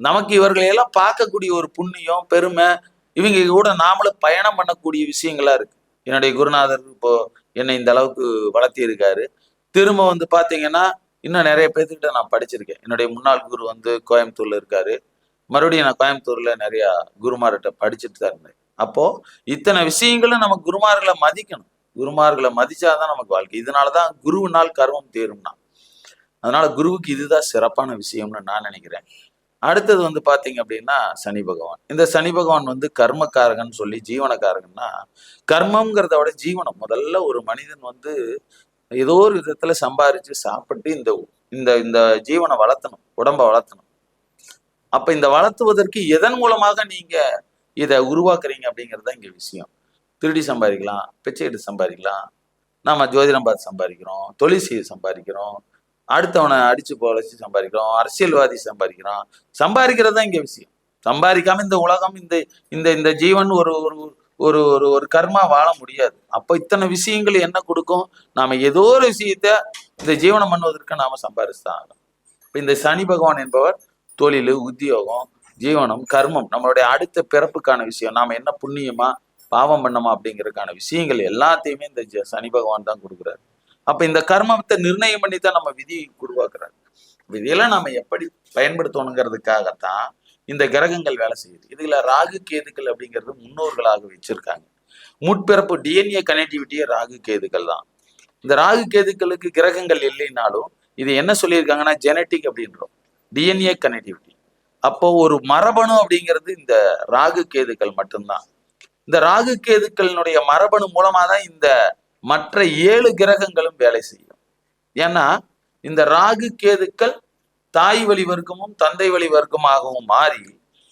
நமக்கு இவர்களையெல்லாம் பார்க்கக்கூடிய ஒரு புண்ணியம், பெருமை, இவங்க கூட நாமளும் பயணம் பண்ணக்கூடிய விஷயங்களா இருக்கு. என்னுடைய குருநாதர் இப்போ என்னை இந்த அளவுக்கு வளர்த்தி இருக்காரு. திரும்ப வந்து பாத்தீங்கன்னா இன்னும் நிறைய பேர்த்துக்கிட்ட நான் படிச்சிருக்கேன். என்னுடைய முன்னாள் குரு வந்து கோயம்புத்தூர்ல இருக்காரு. மறுபடியும் நான் கோயம்புத்தூர்ல நிறைய குருமார்கிட்ட படிச்சுட்டு தான் இருந்தேன். அப்போ இத்தனை விஷயங்களும் நம்ம குருமார்களை மதிக்கணும். குருமார்களை மதிச்சாதான் நமக்கு வாழ்க்கை. இதனாலதான் குருவினால் கர்மம் தேரும்னா, அதனால குருவுக்கு இதுதான் சிறப்பான விஷயம்னு நான் நினைக்கிறேன். அடுத்தது வந்து பாத்தீங்க அப்படின்னா சனி பகவான். இந்த சனி பகவான் வந்து கர்மக்காரகன் சொல்லி, ஜீவனக்காரகன்னா கர்மம்ங்கிறத விட ஜீவனம். முதல்ல ஒரு மனிதன் வந்து ஏதோ ஒரு விதத்துல சம்பாரிச்சு சாப்பிட்டு இந்த இந்த இந்த ஜீவனை வளர்த்தணும், உடம்ப வளர்த்தணும். அப்ப இந்த வளர்த்துவதற்கு எதன் மூலமாக நீங்க இதை உருவாக்குறீங்க அப்படிங்கிறது தான் இங்க விஷயம். திருடி சம்பாதிக்கலாம், பிச்சை எடுத்து சம்பாதிக்கலாம், நம்ம ஜோதிடம் பார்த்து சம்பாதிக்கிறோம், தொழில் செய்து சம்பாதிக்கிறோம், அடுத்தவனை அடிச்சு பொழைச்சு சம்பாதிக்கிறோம், அரசியல்வாதி சம்பாதிக்கிறோம். சம்பாதிக்கிறது தான் இங்க விஷயம். சம்பாதிக்காம இந்த உலகம், இந்த இந்த இந்த ஜீவன் ஒரு ஒரு ஒரு ஒரு கர்மா வாழ முடியாது. அப்போ இத்தனை விஷயங்கள் என்ன கொடுக்கும், நாம ஏதோ ஒரு விஷயத்த இந்த ஜீவனம் பண்ணுவதற்கு நாம சம்பாதிச்சுதான் ஆகணும். இப்ப இந்த சனி பகவான் என்பவர் தொழில், உத்தியோகம், ஜீவனம், கர்மம், நம்மளுடைய அடுத்த பிறப்புக்கான விஷயம், நாம என்ன புண்ணியமா பாவம் பண்ணமா அப்படிங்கிறதுக்கான விஷயங்கள் எல்லாத்தையுமே இந்த சனி பகவான் தான் கொடுக்குறாரு. அப்ப இந்த கர்மத்தை நிர்ணயம் பண்ணி தான் நம்ம விதியை உருவாக்குறாரு. விதியெல்லாம் நாம எப்படி பயன்படுத்தணுங்கிறதுக்காகத்தான் இந்த கிரகங்கள் வேலை செய்யுது. இதுல ராகு கேதுக்கள் அப்படிங்கிறது முன்னோர்களாக வச்சிருக்காங்க. முற்பிறப்பு டிஎன்ஏ கனெக்டிவிட்டியே ராகு கேதுக்கள் தான். இந்த ராகு கேதுக்களுக்கு கிரகங்கள் இல்லைன்னாலும் இது என்ன சொல்லியிருக்காங்கன்னா ஜெனட்டிக் அப்படின்றோம், டிஎன்ஏ கனெக்டிவிட்டி. அப்போ ஒரு மரபணு அப்படிங்கிறது இந்த ராகு கேதுக்கள் மட்டும்தான். இந்த ராகு கேதுக்களினுடைய மரபணு மூலமா தான் இந்த மற்ற 7 கிரகங்களும் வேலை செய்யும். ஏன்னா இந்த ராகு கேதுக்கள் தாய் வழி வர்க்கமும் தந்தை வழி வர்க்கமாகவும் மாறி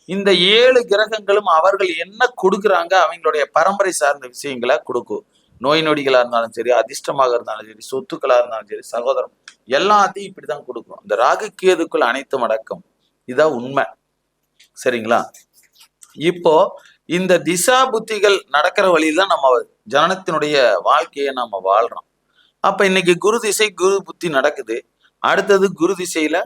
இந்த 7 கிரகங்களும் அவர்கள் என்ன கொடுக்குறாங்க, அவங்களுடைய பரம்பரை சார்ந்த விஷயங்களை கொடுக்கும். நோய் நொடிகளா இருந்தாலும் சரி, அதிர்ஷ்டமாக இருந்தாலும் சரி, சொத்துக்களா இருந்தாலும் சரி, சகோதரம், எல்லாத்தையும் இப்படிதான் கொடுக்கும். இந்த ராகு கேதுக்குள் அனைத்தும் அடக்கம். இதான் உண்மை. சரிங்களா? இப்போ இந்த திசா புத்திகள் நடக்கிற வழியில நம்ம ஜனனத்தினுடைய வாழ்க்கையை நம்ம வாழ்றோம். அப்ப இன்னைக்கு குரு திசை, குரு புத்தி நடக்குது. அடுத்தது குரு திசையில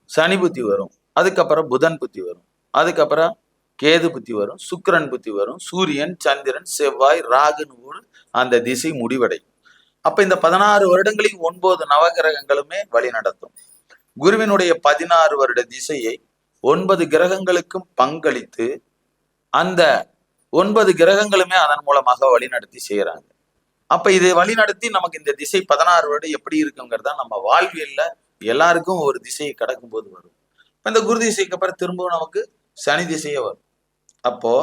சனி புத்தி வரும், அதுக்கப்புறம் புதன் புத்தி வரும், அதுக்கப்புறம் கேது புத்தி வரும், சுக்கிரன் புத்தி வரும், சூரியன், சந்திரன், செவ்வாய், ராகுன்னு அந்த திசை முடிவடையும். அப்ப இந்த 16 வருடங்களில் 9 நவகிரகங்களுமே வழி நடத்தும். குருவினுடைய 16 வருட திசையை 9 கிரகங்களுக்கும் பங்களித்து அந்த 9 கிரகங்களுமே அதன் மூலமாக வழிநடத்தி செய்யறாங்க. அப்ப இது வழிநடத்தி நமக்கு இந்த திசை 16 வருடம் எப்படி இருக்குங்கிறதா நம்ம வாழ்வியல்ல எல்லாருக்கும் ஒரு திசையை கடக்கும் போது வரும். இந்த குரு திசைக்கு அப்புறம் திரும்பவும் நமக்கு சனி திசையே வரும். அப்போ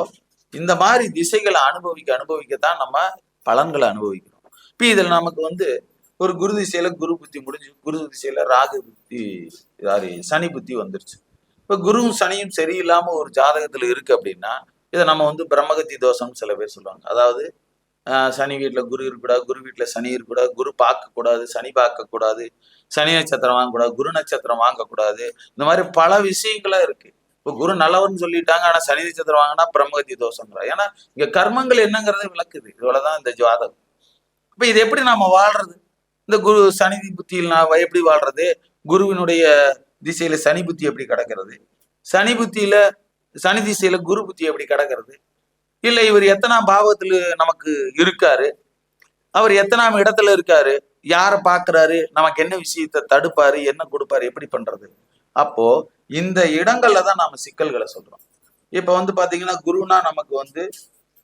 இந்த மாதிரி திசைகளை அனுபவிக்கத்தான் நம்ம பலன்களை அனுபவிக்கிறோம். இப்ப இதுல நமக்கு ஒரு குரு திசையில குரு புத்தி முடிஞ்சு, குரு திசையில ராகு புத்தி சனி புத்தி வந்துருச்சு. இப்ப குருவும் சனியும் சரியில்லாம ஒரு ஜாதகத்துல இருக்கு அப்படின்னா இதை நம்ம பிரம்மகத்தி தோஷம்னு சில பேர் சொல்லுவாங்க. அதாவது சனி வீட்டுல குரு இருக்கக்கூடாது, குரு வீட்டுல சனி இருக்கக்கூடாது, குரு பார்க்கக்கூடாது, சனி பார்க்கக்கூடாது, சனி நட்சத்திரம் வாங்கக்கூடாது, குரு நட்சத்திரம் வாங்கக்கூடாது. இந்த மாதிரி பல விஷயங்களா இருக்கு. இப்போ குரு நல்லவர்னு சொல்லிட்டாங்க, ஆனா சனி நட்சத்திரம் வாங்கினா பிரம்மகத்தி தோஷங்கிறா. ஏன்னா இங்க கர்மங்கள் என்னங்கிறத விளக்குது. இவ்வளவுதான் இந்த ஜாதகம். இப்ப இது எப்படி நாம வாழ்றது? இந்த குரு சனி புத்தியில் நான் எப்படி வாழ்றது? குருவினுடைய திசையில சனி புத்தி எப்படி கிடக்கிறது? சனி புத்தியில சனி திசையில குரு புத்தி எப்படி கிடக்கிறது? இல்ல இவர் எத்தனாம் பாவத்துல நமக்கு இருக்காரு, அவர் எத்தனாம் இடத்துல இருக்காரு, யாரை பாக்குறாரு, நமக்கு என்ன விஷயத்த தடுப்பாரு, என்ன கொடுப்பாரு, எப்படி பண்றது? அப்போ இந்த இடங்கள்ல தான் நாம சிக்கல்களை சொல்றோம். இப்ப பாத்தீங்கன்னா குருனா நமக்கு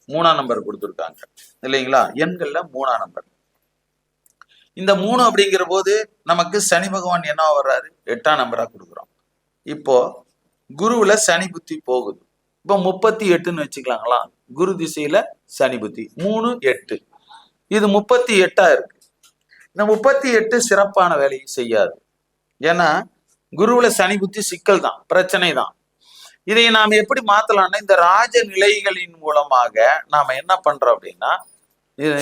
3ஆம் நம்பர் கொடுத்துருக்காங்க இல்லைங்களா? எண்கள்ல 3ஆம் நம்பர். இந்த 3 அப்படிங்கிற போது நமக்கு சனி பகவான் என்ன வர்றாரு? 8ஆம் நம்பரா கொடுக்குறோம். இப்போ குருவுல சனி புத்தி போகுது. இப்போ 38ன்னு வச்சுக்கலாங்களா? குரு திசையில சனி புத்தி 3, 8, இது 38ஆ இருக்கு. இந்த 38 சிறப்பான வேலையை செய்யாது. ஏன்னா குருவுல சனி புத்தி சிக்கல் தான், பிரச்சனை தான். இதை நாம் எப்படி மாத்தலாம்னா இந்த ராஜ நிலைகளின் மூலமாக நாம என்ன பண்றோம் அப்படின்னா,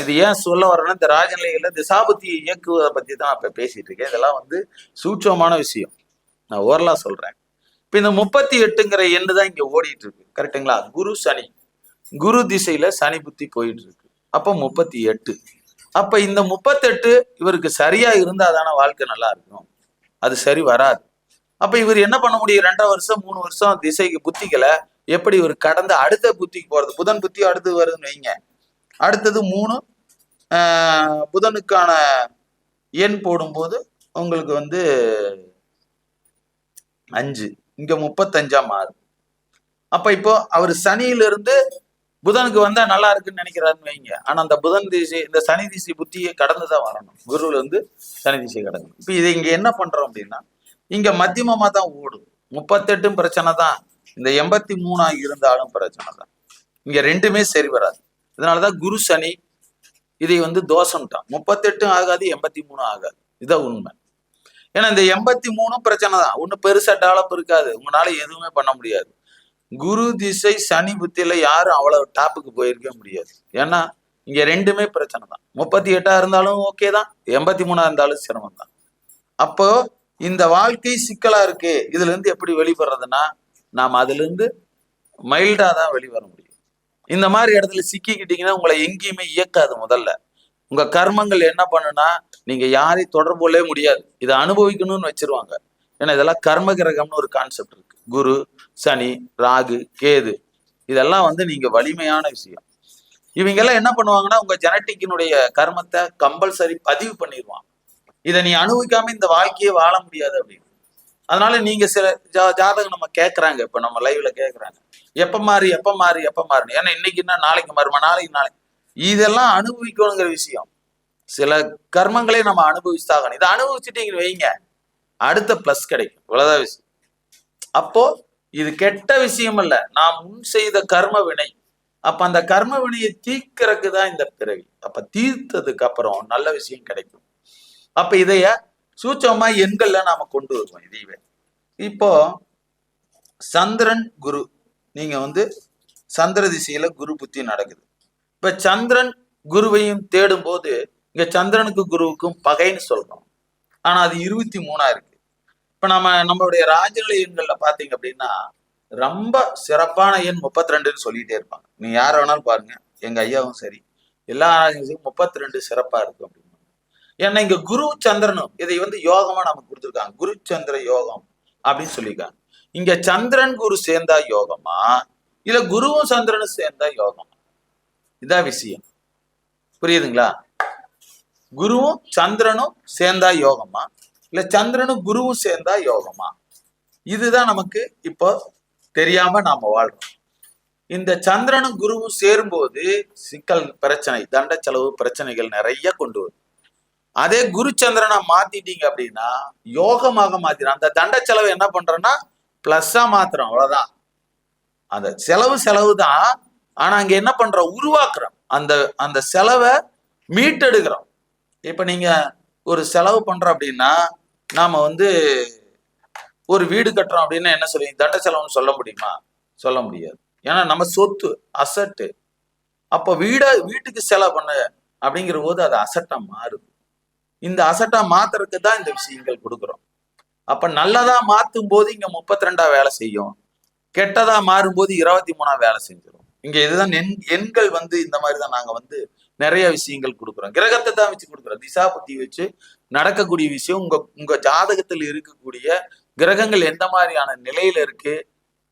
இது ஏன் சொல்ல வரேன்னா இந்த ராஜநிலைகள்ல திசாபுத்தியை இயக்குவதை பத்தி தான் இப்ப பேசிட்டு இருக்கேன். இதெல்லாம் சூட்சமான விஷயம், நான் ஓரலா சொல்றேன். இப்ப இந்த 38ங்கிற எண்ணு தான் இங்க ஓடிட்டு இருக்கு, கரெக்டுங்களா? குரு சனி, குரு திசையில சனி புத்தி போயிட்டு இருக்கு. அப்போ 38. அப்ப இந்த 38 இவருக்கு சரியா இருந்தா தானே வாழ்க்கை நல்லா இருக்கும். அது சரி வராது. அப்ப இவர் என்ன பண்ண முடியும்? 2 வருஷம் 3 வருஷம் திசைக்கு புத்திகளை எப்படி இவர் கடந்து அடுத்த புத்திக்கு போறது? புதன் புத்தி அடுத்து வருதுன்னு வைங்க. அடுத்தது 3 புதனுக்கான எண் போடும்போது உங்களுக்கு 5, இங்க 35ஆ மாறும். அப்ப இப்போ அவர் சனியிலிருந்து புதனுக்கு வந்தா நல்லா இருக்குன்னு நினைக்கிறாருன்னு வைங்க. ஆனா அந்த புதன் திசை இந்த சனி திசை புத்தியை கடந்துதான் வரணும். குருவுல சனி திசை கடந்து. இப்ப இதை இங்க என்ன பண்றோம் அப்படின்னா, இங்க மத்தியமமா தான் ஓடும். 38 பிரச்சனை தான், இந்த 83ஆ இருந்தாலும் பிரச்சனை தான். இங்க ரெண்டுமே சரி வராது. இதனாலதான் குரு சனி இதை தோஷம்ட்டான். 38 ஆகாது, 83 ஆகாது. இதான் உண்மை. ஏன்னா இந்த 83 பிரச்சனை தான், ஒன்னும் பெருசா டெவலப் இருக்காது, உங்களால எதுவுமே பண்ண முடியாது. குரு திசை சனி புத்தியில யாரும் அவ்வளவு டாப்புக்கு போயிருக்க முடியாது. ஏன்னா இங்க ரெண்டுமே பிரச்சனை தான். 38ஆ இருந்தாலும் ஓகே தான், 83ஆ இருந்தாலும் சிரமம் தான். அப்போ இந்த வாழ்க்கை சிக்கலா இருக்கு. இதுல இருந்து எப்படி வெளிப்படுறதுன்னா, நாம அதுல இருந்து மைல்டா தான் வெளிவர முடியும். இந்த மாதிரி இடத்துல சிக்கிக்கிட்டீங்கன்னா உங்களை எங்கேயுமே இயக்காது. முதல்ல உங்க கர்மங்கள் என்ன பண்ணுனா, நீங்க யாரையும் தொடர்பு கொள்ளவே முடியாது. இதை அனுபவிக்கணும்னு வச்சிருவாங்க. ஏன்னா இதெல்லாம் கர்ம கிரகம்னு ஒரு கான்செப்ட் இருக்கு. குரு சனி ராகு கேது இதெல்லாம் நீங்க வலிமையான விஷயம். இவங்க எல்லாம் என்ன பண்ணுவாங்கன்னா, உங்க ஜெனட்டிக்கினுடைய கர்மத்தை கம்பல்சரி பதிவு பண்ணிடுவான். இதை நீ அனுபவிக்காம இந்த வாழ்க்கையே வாழ முடியாது அப்படின்னு. அதனால நீங்க சில ஜாதகம் நம்ம கேட்கறாங்க, இப்ப நம்ம லைவ்ல கேட்கறாங்க, எப்ப மாறி ஏன்னா இன்னைக்குன்னா நாளைக்கு மாறுமா, நாளைக்கு இதெல்லாம் அனுபவிக்கணுங்கிற விஷயம். சில கர்மங்களே நம்ம அனுபவிச்சுதாகணும். இதை அனுபவிச்சுட்டீங்கன்னு வைங்க, அடுத்த பிளஸ் கிடைக்கும். இவ்வளவுதான் விஷயம். அப்போ இது கெட்ட விஷயம் அல்ல, நாம் முன் செய்த கர்ம வினை. அப்ப அந்த கர்ம வினையை தீர்க்கறதுக்கு தான் இந்த பிறவி. அப்ப தீர்த்ததுக்கு அப்புறம் நல்ல விஷயம் கிடைக்கும். அப்ப இதைய சூட்சமா எண்கள்ல நாம கொண்டு வருவோம். இதையவே இப்போ சந்திரன் குரு, நீங்க சந்திர திசையில குரு புத்தி நடக்குது. இப்ப சந்திரன் குருவையும் தேடும் போது இங்க சந்திரனுக்கு குருவுக்கும் பகைன்னு சொல்றோம். ஆனா அது 23ஆ இருக்கு. இப்ப நம்மளுடைய ராஜநிலை எண்கள்ல பாத்தீங்க அப்படின்னா ரொம்ப சிறப்பான எண் 32ன்னு சொல்லிட்டே இருப்பாங்க. நீங்க யார வேணாலும் பாருங்க, எங்க ஐயாவும் சரி, எல்லா ராஜநிலையும் 32 சிறப்பா இருக்கும் அப்படின்னு. ஏன்னா இங்க குரு சந்திரனும் இதை யோகமா நமக்கு கொடுத்துருக்காங்க. குரு சந்திர யோகம் அப்படின்னு சொல்லியிருக்காங்க. இங்க சந்திரன் குரு சேர்ந்தா யோகமா, இல்ல குருவும் சந்திரனும் சேர்ந்தா யோகமா? இதான் விஷயம். புரியுதுங்களா? குருவும் சந்திரனும் சேர்ந்தா யோகமா, இல்ல சந்திரனும் குருவும் சேர்ந்தா யோகமா? இதுதான் நமக்கு இப்போ தெரியாம நாம வாழ்றோம். இந்த சந்திரனும் குருவும் சேரும்போது சிக்கல் பிரச்சனை, தண்ட செலவு பிரச்சனைகள் நிறைய கொண்டு வரும். அதே குரு சந்திரனை மாத்திட்டீங்க அப்படின்னா யோகமாக மாத்திரும். அந்த தண்ட செலவு என்ன பண்றோம்னா பிளஸ்ஸா மாத்திரம், அவ்வளவுதான். அந்த செலவு தான். ஆனா அங்க என்ன பண்றோம், உருவாக்குறோம். அந்த அந்த செலவை மீட்டெடுக்கிறோம். இப்ப நீங்க ஒரு செலவு பண்றோம் அப்படின்னா, நாம ஒரு வீடு கட்டுறோம் அப்படின்னா என்ன சொல்லுவீங்க, தண்ட செலவுன்னு சொல்ல முடியுமா? சொல்ல முடியாது. ஏன்னா நம்ம சொத்து, அசட்டு. அப்போ வீட்டுக்கு செலவு பண்ண அப்படிங்கிற போது அது அசட்டா மாறுது. இந்த அசட்டா மாத்துறதுக்கு தான் இந்த விஷயங்கள் கொடுக்குறோம். அப்ப நல்லதா மாத்தும் போது இங்க 32 வேலை செய்யும், கெட்டதா மாறும்போது 23 வேலை செஞ்சிடும். இங்க இதுதான் எண்கள் இந்த மாதிரி தான் நாங்க நிறைய விஷயங்கள் கொடுக்குறோம். கிரகத்தை தான் வச்சு கொடுக்குறோம். திசா புத்தி வச்சு நடக்கக்கூடிய விஷயம், உங்க ஜாதகத்தில் இருக்கக்கூடிய கிரகங்கள் எந்த மாதிரியான நிலையில இருக்கு,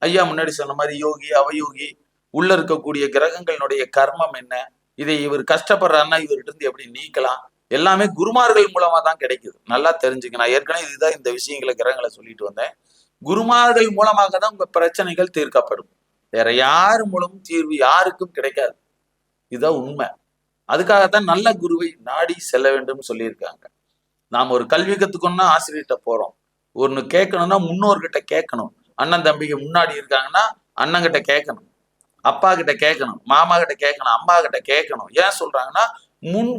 ஐயா முன்னாடி சொன்ன மாதிரி யோகி அவயோகி உள்ள இருக்கக்கூடிய கிரகங்களுடைய கர்மம் என்ன, இதை இவர் கஷ்டப்படுறாருன்னா இவர்கிட்ட இருந்து எப்படி நீக்கலாம், எல்லாமே குருமார்கள் மூலமா தான் கிடைக்குது. நல்லா தெரிஞ்சுக்க. நான் ஏற்கனவே இதுதான் இந்த விஷயங்களை கிரகங்களை சொல்லிட்டு வந்தேன். குருமார்கள் மூலமாக தான் உங்க பிரச்சனைகள் தீர்க்கப்படும். வேற யாரு மூலமும் தீர்வு யாருக்கும் கிடைக்காது. இதுதான் உண்மை. அதுக்காகத்தான் நல்ல குருவை நாடி செல்ல வேண்டும் சொல்லியிருக்காங்க. நாம் ஒரு கல்வி கத்துக்கணும்னா ஆசிரியர்கிட்ட போறோம். ஒன்னு கேட்கணும்னா முன்னோர்கிட்ட கேட்கணும். அண்ணன் தம்பிக்கு முன்னாடி இருக்காங்கன்னா அண்ணன் கிட்ட கேட்கணும், அப்பா கிட்ட கேட்கணும், மாமா கிட்ட கேட்கணும், அம்மா கிட்ட கேட்கணும். ஏன் சொல்றாங்கன்னா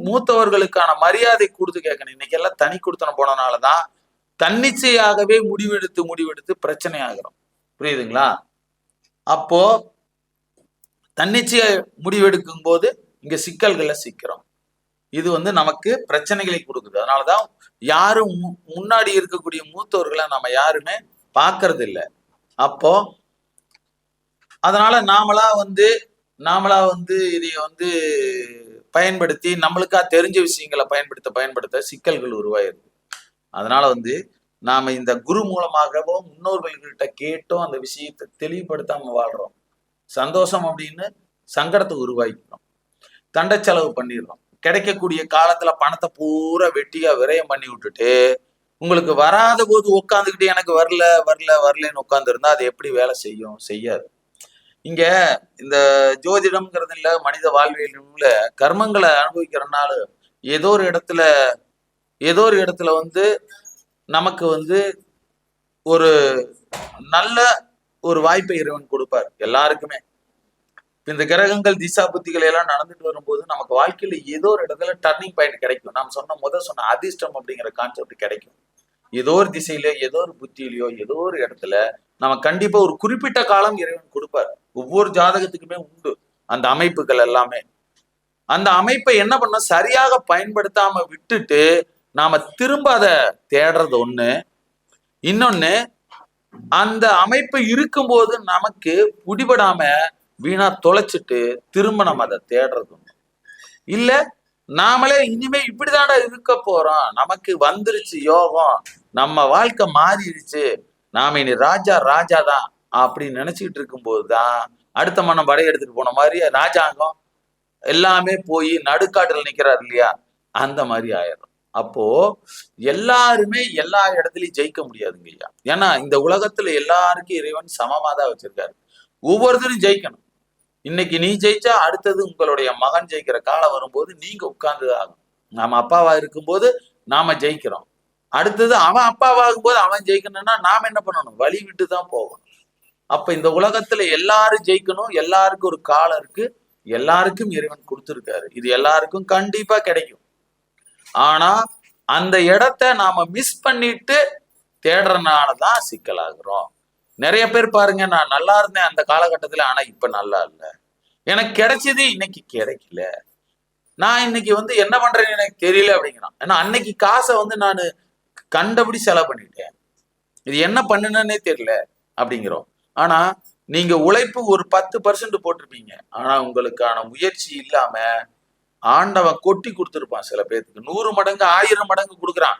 மூத்தவர்களுக்கான மரியாதை கொடுத்து கேட்கணும். இன்னைக்கு எல்லாம் தனி கொடுத்தன போனனாலதான் தன்னிச்சையாகவே முடிவெடுத்து பிரச்சனை ஆகிறோம். புரியுதுங்களா? அப்போ தன்னிச்சைய முடிவெடுக்கும் போது இங்க சிக்கல்களை சிக்கிறோம். இது நமக்கு பிரச்சனைகளை கொடுக்குது. அதனாலதான் யாரும் முன்னாடி இருக்கக்கூடிய மூத்தவர்களை நம்ம யாருமே பார்க்கறது இல்லை. அப்போ அதனால நாமளா இதைய பயன்படுத்தி நம்மளுக்கா தெரிஞ்ச விஷயங்களை பயன்படுத்த சிக்கல்கள் உருவாயிருது. அதனால நாம இந்த குரு மூலமாகவோ முன்னோர்கள்கிட்ட கேட்டோ அந்த விஷயத்தை தெளிவுபடுத்தாம வாழ்றோம். சந்தோஷம் அப்படின்னு சங்கடத்தை உருவாக்கிக்கிறோம், தண்ட செலவு பண்ணிடுறோம். கிடைக்கக்கூடிய காலத்துல பணத்தை பூரா வெட்டியா விரயம் பண்ணி விட்டுட்டு உங்களுக்கு வராத போது உட்காந்துக்கிட்டு எனக்கு வரலன்னு உட்கார்ந்து இருந்தா அது எப்படி வேலை செய்யும்? செய்யாது. இங்க இந்த ஜோதிடம்ங்கிறது இல்ல, மனித வாழ்வியல கர்மங்களை அனுபவிக்கிறனால ஏதோ ஒரு இடத்துல நமக்கு ஒரு நல்ல ஒரு வாய்ப்பை இறைவன் கொடுப்பார் எல்லாருக்குமே. இந்த கிரகங்கள் திசா புத்திகள் எல்லாம் நடந்துட்டு வரும்போது நமக்கு வாழ்க்கையில ஏதோ ஒரு இடத்துல டர்னிங் பாயிண்ட் கிடைக்கும். நாம் சொன்ன அதிர்ஷ்டம் அப்படிங்கிற கான்செப்ட் கிடைக்கும். ஏதோ ஒரு திசையில, ஏதோ ஒரு புத்தியிலையோ, ஏதோ ஒரு இடத்துல நம்ம கண்டிப்பா ஒரு குறிப்பிட்ட காலம் இறைவன் கொடுப்பார். ஒவ்வொரு ஜாதகத்துக்குமே உண்டு அந்த அமைப்புகள் எல்லாமே. அந்த அமைப்பை என்ன பண்ண சரியாக பயன்படுத்தாம விட்டுட்டு நாம திரும்ப அதை தேடுறது ஒண்ணு. இன்னொன்னு, அந்த அமைப்பு இருக்கும்போது நமக்கு பிடிபடாம வீணா தொலைச்சிட்டு திரும்ப நம்ம அதை தேடுறது ஒண்ணு. இல்ல நாமளே இனிமே இப்படிதான்டா இருக்க போறோம், நமக்கு வந்துருச்சு யோகம், நம்ம வாழ்க்கை மாறிடுச்சு, நாம இனி ராஜா தான் அப்படின்னு நினைச்சுக்கிட்டு இருக்கும் போதுதான் அடுத்த மனம் படை எடுத்துட்டு போன மாதிரி ராஜாங்கம் எல்லாமே போய் நடுக்காட்டுல நிக்கிறார் இல்லையா, அந்த மாதிரி ஆயிடும். அப்போ எல்லாருமே எல்லா இடத்துலயும் ஜெயிக்க முடியாதுங்க ஐயா. ஏன்னா இந்த உலகத்துல எல்லாருக்கும் இறைவன் சமமாதான் வச்சிருக்காரு. ஒவ்வொருத்தரும் ஜெயிக்கணும். இன்னைக்கு நீ ஜெயிச்சா அடுத்தது உங்களுடைய மகன் ஜெயிக்கிற காலம் வரும்போது நீங்க உட்கார்ந்து ஆகணும். நாம அப்பாவா இருக்கும்போது நாம ஜெயிக்கிறோம். அடுத்தது அவன் அப்பாவாகும் போது அவன் ஜெயிக்கணும்னா நாம என்ன பண்ணணும், வழி விட்டு தான் போகணும். அப்ப இந்த உலகத்துல எல்லாரும் ஜெயிக்கணும். எல்லாருக்கும் ஒரு காலம் இருக்கு, எல்லாருக்கும் இறைவன் கொடுத்துருக்காரு. இது எல்லாருக்கும் கண்டிப்பா கிடைக்கும். ஆனா அந்த இடத்த நாம மிஸ் பண்ணிட்டு தேடுறதுனாலதான் சிக்கலாகிறோம். நிறைய பேர் பாருங்க, நான் நல்லா இருந்தேன் அந்த காலகட்டத்துல, ஆனா இப்ப நல்லா இல்லை, எனக்கு கிடைச்சது இன்னைக்கு கிடைக்கல, நான் இன்னைக்கு என்ன பண்றேன்னு எனக்கு தெரியல அப்படிங்கிறான். ஏன்னா அன்னைக்கு காசை நான் கண்டபடி செலவு பண்ணிட்டேன், இது என்ன பண்ணுனே தெரியல அப்படிங்கிறோம். ஆனா நீங்க உழைப்பு ஒரு 10% போட்டிருப்பீங்க, ஆனா உங்களுக்கான முயற்சி இல்லாம ஆண்டவன் கொட்டி கொடுத்துருப்பான். சில பேருக்கு 100 மடங்கு 1000 மடங்கு கொடுக்குறான்.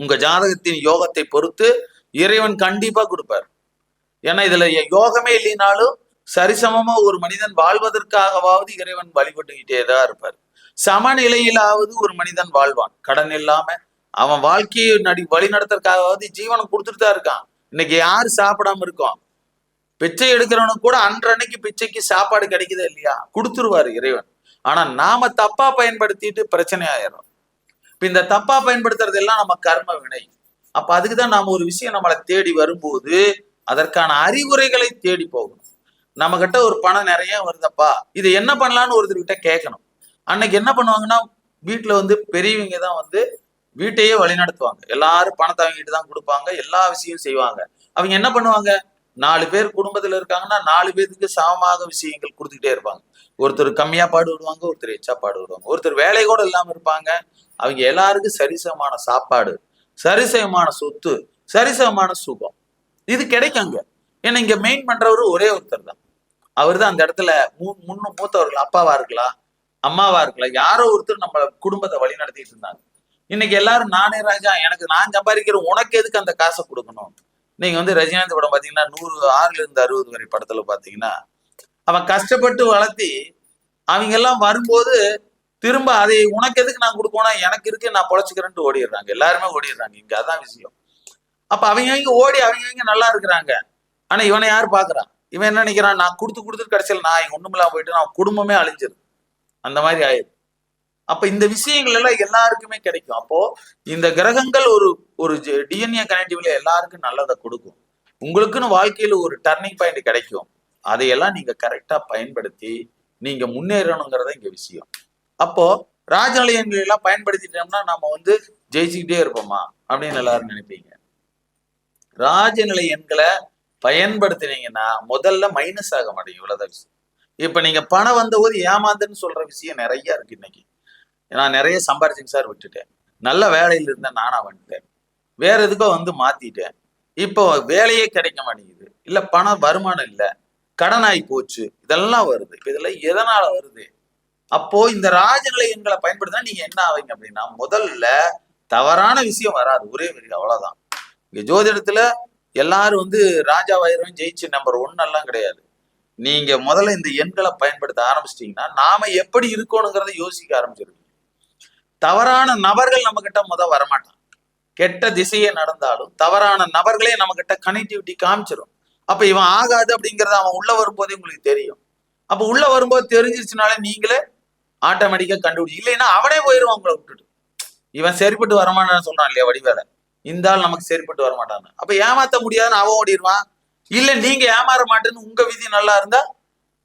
உங்க ஜாதகத்தின் யோகத்தை பொறுத்து இறைவன் கண்டிப்பா கொடுப்பார். ஏன்னா இதுல யோகமே இல்லைனாலும் சரிசமமா ஒரு மனிதன் வாழ்வதற்காகவாவது இறைவன் வழிபட்டுக்கிட்டேதான் இருப்பார். சமநிலையிலாவது ஒரு மனிதன் வாழ்வான். கடன் இல்லாம அவன் வாழ்க்கையை வழி நடத்துறதுக்காகவாவது ஜீவனம் கொடுத்துட்டு தான் இருக்கான். இன்னைக்கு யாரு சாப்பிடாம இருக்கோம்? பிச்சை எடுக்கிறவனுக்கு கூட அன்றன்னைக்கு பிச்சைக்கு சாப்பாடு கிடைக்குதா இல்லையா, கொடுத்துருவாரு இறைவன். ஆனா நாம தப்பா பயன்படுத்திட்டு பிரச்சனை ஆயிரும். இப்ப இந்த தப்பா பயன்படுத்துறது எல்லாம் நம்ம கர்ம வினை. அப்ப அதுக்குதான் நாம ஒரு விஷயம் நம்மளை தேடி வரும்போது அதற்கான அறிவுரைகளை தேடி போகணும். நம்ம கிட்ட ஒரு பணம் நிறைய வருதப்பா, இது என்ன பண்ணலான்னு ஒருத்தர்கிட்ட கேட்கணும். அன்னைக்கு என்ன பண்ணுவாங்கன்னா, வீட்டுல வந்து பெரியவங்க தான் வந்து வீட்டையே வழிநடத்துவாங்க. எல்லாரும் பணத்தை வாங்கிட்டு தான் கொடுப்பாங்க, எல்லா விஷயம் செய்வாங்க. அவங்க என்ன பண்ணுவாங்க, 4 பேர் குடும்பத்துல இருக்காங்கன்னா 4 பேருக்கு சமமாக விஷயங்கள் கொடுத்துக்கிட்டே இருப்பாங்க. ஒருத்தர் கம்மியா பாடு விடுவாங்க, ஒருத்தர் எச்சா பாடு விடுவாங்க, ஒருத்தர் வேலை கூட இல்லாம இருப்பாங்க. அவங்க எல்லாருக்கும் சரிசமமான சாப்பாடு, சரிசமமான சொத்து, சரிசமமான சுகம் இது கிடைக்குங்க. ஏன்னா இங்க மெயின் பண்றவரு ஒரே ஒருத்தர் தான். அவர் தான் அந்த இடத்துல மூத்தவர்கள், அப்பாவா இருக்கலாம், அம்மாவா இருக்கலாம், யாரோ ஒருத்தர் நம்ம குடும்பத்தை வழி நடத்திட்டு இருந்தாங்க. இன்னைக்கு எல்லாரும் நானே ராஜா, எனக்கு நான் சம்பாதிக்கிறேன், உனக்கு எதுக்கு அந்த காசை கொடுக்கணும். நீங்க வந்து ரஜினிகாந்த் படம் பாத்தீங்கன்னா 106 இருந்து 60 வரை படத்துல பாத்தீங்கன்னா அவன் கஷ்டப்பட்டு வளர்த்தி அவங்க எல்லாம் வரும்போது திரும்ப அதை உனக்கு எதுக்கு நான் கொடுக்கணும், எனக்கு இருக்கு நான் பொழைச்சுக்கிறேன்ட்டு ஓடிடுறாங்க. எல்லாருமே ஓடிடுறாங்க. இங்க அதான் விஷயம். அப்ப அவங்க ஓடி அவங்க நல்லா இருக்கிறாங்க. ஆனா இவனை யார் பாக்குறான்? இவன் என்ன நினைக்கிறான், நான் கொடுத்து கடைசியில் நான் ஒண்ணுமில்லாம போயிட்டு நான் குடும்பமே அழிஞ்சிரு, அந்த மாதிரி ஆயிடும். அப்ப இந்த விஷயங்கள் எல்லாம் எல்லாருக்குமே கிடைக்கும். அப்போ இந்த கிரகங்கள் ஒரு டிஎன்ஏ கனெக்டிவ்ல எல்லாருக்கும் நல்லதை கொடுக்கும். உங்களுக்குன்னு வாழ்க்கையில ஒரு டர்னிங் பாயிண்ட் கிடைக்கும். அதையெல்லாம் நீங்க கரெக்டா பயன்படுத்தி நீங்க முன்னேறணுங்கிறத இங்க விஷயம். அப்போ ராஜநிலையங்களை எல்லாம் பயன்படுத்திட்டோம்னா நம்ம வந்து ஜெயிச்சுக்கிட்டே இருப்போமா அப்படின்னு எல்லாரும் நினைப்பீங்க. ராஜநிலை எண்களை பயன்படுத்தினீங்கன்னா முதல்ல மைனஸ் ஆக மாட்டேங்க. இவ்வளவுதான் விஷயம். இப்ப நீங்க பணம் வந்த போது ஏமாந்துன்னு சொல்ற விஷயம் நிறைய இருக்கு. இன்னைக்கு நான் நிறைய சம்பாரிச்சிங்க சார், விட்டுட்டேன். நல்ல வேலையில இருந்தேன், நானா வந்துட்டேன், வேற எதுக்கோ வந்து மாத்திட்டேன், இப்போ வேலையே கிடைக்க மாட்டேங்குது, இல்ல பண வருமானம் இல்ல, கடன் ஆகி போச்சு, இதெல்லாம் வருது. இப்ப இதெல்லாம் எதனால வருது? அப்போ இந்த ராஜநிலை எண்களை பயன்படுத்தினா நீங்க என்ன ஆவீங்க அப்படின்னா, முதல்ல தவறான விஷயம் வராது. ஒரே வரி, அவ்வளவுதான். இங்க ஜோதிடத்துல எல்லாரும் வந்து ராஜாவாயிரம் ஜெயிச்சு நம்பர் 1 எல்லாம் கிடையாது. நீங்க முதல்ல இந்த எண்களை பயன்படுத்த ஆரம்பிச்சிட்டீங்கன்னா நாம எப்படி இருக்கணுங்கிறத யோசிக்க ஆரம்பிச்சிருக்கீங்க. தவறான நபர்கள் நம்ம கிட்ட வரமாட்டான். கெட்ட திசையே நடந்தாலும் தவறான நபர்களே நம்ம கிட்ட கனெக்டிவிட்டி காமிச்சிடும். அப்ப இவன் ஆகாது அப்படிங்கறத அவன் உள்ள வரும்போதே உங்களுக்கு தெரியும். அப்ப உள்ள வரும்போது தெரிஞ்சிருச்சுனாலே நீங்களே ஆட்டோமேட்டிக்கா கண்டுபிடிச்சு, இல்லைன்னா அவனே போயிடுவான் உங்களை விட்டுட்டு. இவன் சரிப்பட்டு வரமாட்டான்னு சொல்றான் இல்லையா வடிவேல, இந்த ஆள் நமக்கு சரிப்பட்டு வரமாட்டான்னு. அப்ப ஏமாத்த முடியாதுன்னு அவன் ஓடிடுவான். இல்ல நீங்க ஏமாற மாட்டேன்னு உங்க விதி நல்லா இருந்தா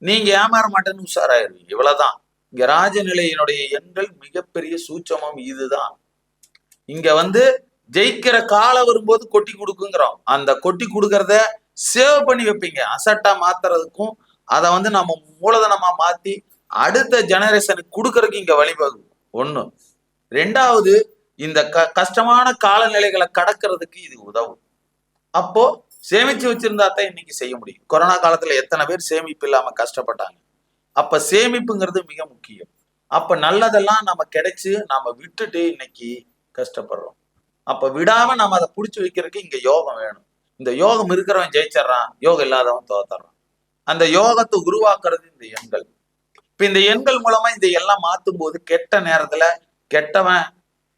நீங்க ஏமாற மாட்டேன்னு உஷாராயிருவீங்க. இவ்வளவுதான். இங்க ராஜநிலையினுடைய எண்கள் மிகப்பெரிய சூட்சமம் இதுதான். இங்க வந்து ஜெயிக்கிற காலம் வரும்போது கொட்டி கொடுக்குங்கிறோம். அந்த கொட்டி கொடுக்கறத சேவ் பண்ணி வைப்பீங்க. அசட்டா மாத்துறதுக்கும் அதை வந்து நம்ம மூலதனமா மாத்தி அடுத்த ஜெனரேஷனுக்கு கொடுக்கறதுக்கு இங்க வழிவகுக்கும். 1. 2வது, இந்த கஷ்டமான காலநிலைகளை கடக்கிறதுக்கு இது உதவும். அப்போ சேமிச்சு வச்சிருந்தா தான் இன்னைக்கு செய்ய முடியும். கொரோனா காலத்துல எத்தனை பேர் சேமிப்பு இல்லாம கஷ்டப்பட்டாங்க. அப்ப சேமிப்புங்கிறது மிக முக்கியம். அப்ப நல்லதெல்லாம் நம்ம கிடைச்சு நாம விட்டுட்டு இன்னைக்கு கஷ்டப்படுறோம். அப்ப விடாம நம்ம அதை புடிச்சு வைக்கிறதுக்கு இங்க யோகம் வேணும். இந்த யோகம் இருக்கிறவன் ஜெயிச்சிடறான், யோகம் இல்லாதவன் தோத்துறான். அந்த யோகத்தை உருவாக்குறது இந்த எண்கள். இப்ப இந்த எண்கள் மூலமா இந்த எல்லாம் மாத்தும் போது கெட்ட நேரத்துல கெட்டவன்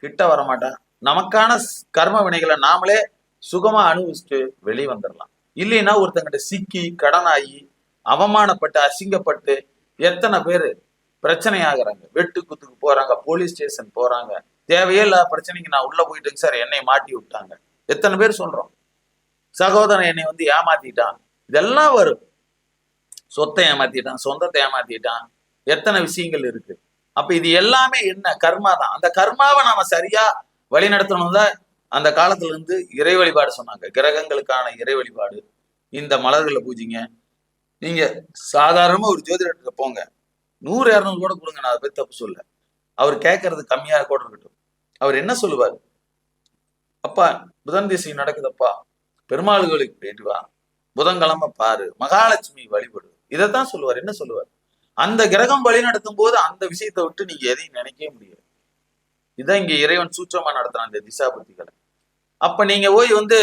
கிட்ட வரமாட்டான். நமக்கான கர்ம வினைகளை நாமளே சுகமா அனுபவிச்சுட்டு வெளியே வந்துடலாம். இல்லைன்னா ஒருத்தங்கிட்ட சிக்கி கடனாகி அவமானப்பட்டு அசிங்கப்பட்டு எத்தனை பேர் பிரச்சனை ஆகுறாங்க, வெட்டு குத்துக்கு போறாங்க, போலீஸ் ஸ்டேஷன் போறாங்க. தேவையே இல்லாத பிரச்சனைக்கு நான் உள்ள போயிட்டேங்க சார், என்னை மாட்டி விட்டாங்க. எத்தனை பேர் சொல்றோம், சகோதரன் என்னை வந்து ஏமாத்திட்டான், இதெல்லாம் வரும். சொத்தை ஏமாத்திட்டான், சொந்தத்தை ஏமாத்திட்டான், எத்தனை விஷயங்கள் இருக்கு. அப்ப இது எல்லாமே என்ன, கர்மா தான். அந்த கர்மாவை நாம சரியா வழி நடத்தணும் தான் அந்த காலத்துல இருந்து இறை வழிபாடு சொன்னாங்க. கிரகங்களுக்கான இறை வழிபாடு, இந்த மலர்களை பூஜைங்க. நீங்க சாதாரணமா ஒரு ஜோதிடத்துல போங்க, 100-200 கூட கொடுங்க, நான் அதை பத்தி தப்பு சொல்ல. அவர் கேட்கறது கம்மியா கூட இருக்கட்டும். அவர் என்ன சொல்லுவார், அப்பா புதன் திசை நடக்குதப்பா, பெருமாள் கோயிலுக்கு போயிட்டு வா, புதன்கிழமை பாரு, மகாலட்சுமி வழிபடு, இதைத்தான் சொல்லுவார். என்ன சொல்லுவார்? அந்த கிரகம் வழி நடத்தும் போது அந்த விஷயத்தை விட்டு நீங்க எதையும் நினைக்கவே முடியாது. இதான் இங்க இறைவன் சூட்சமா நடத்துறான் இந்த திசா புத்திகளை. அப்ப நீங்க போய் வந்து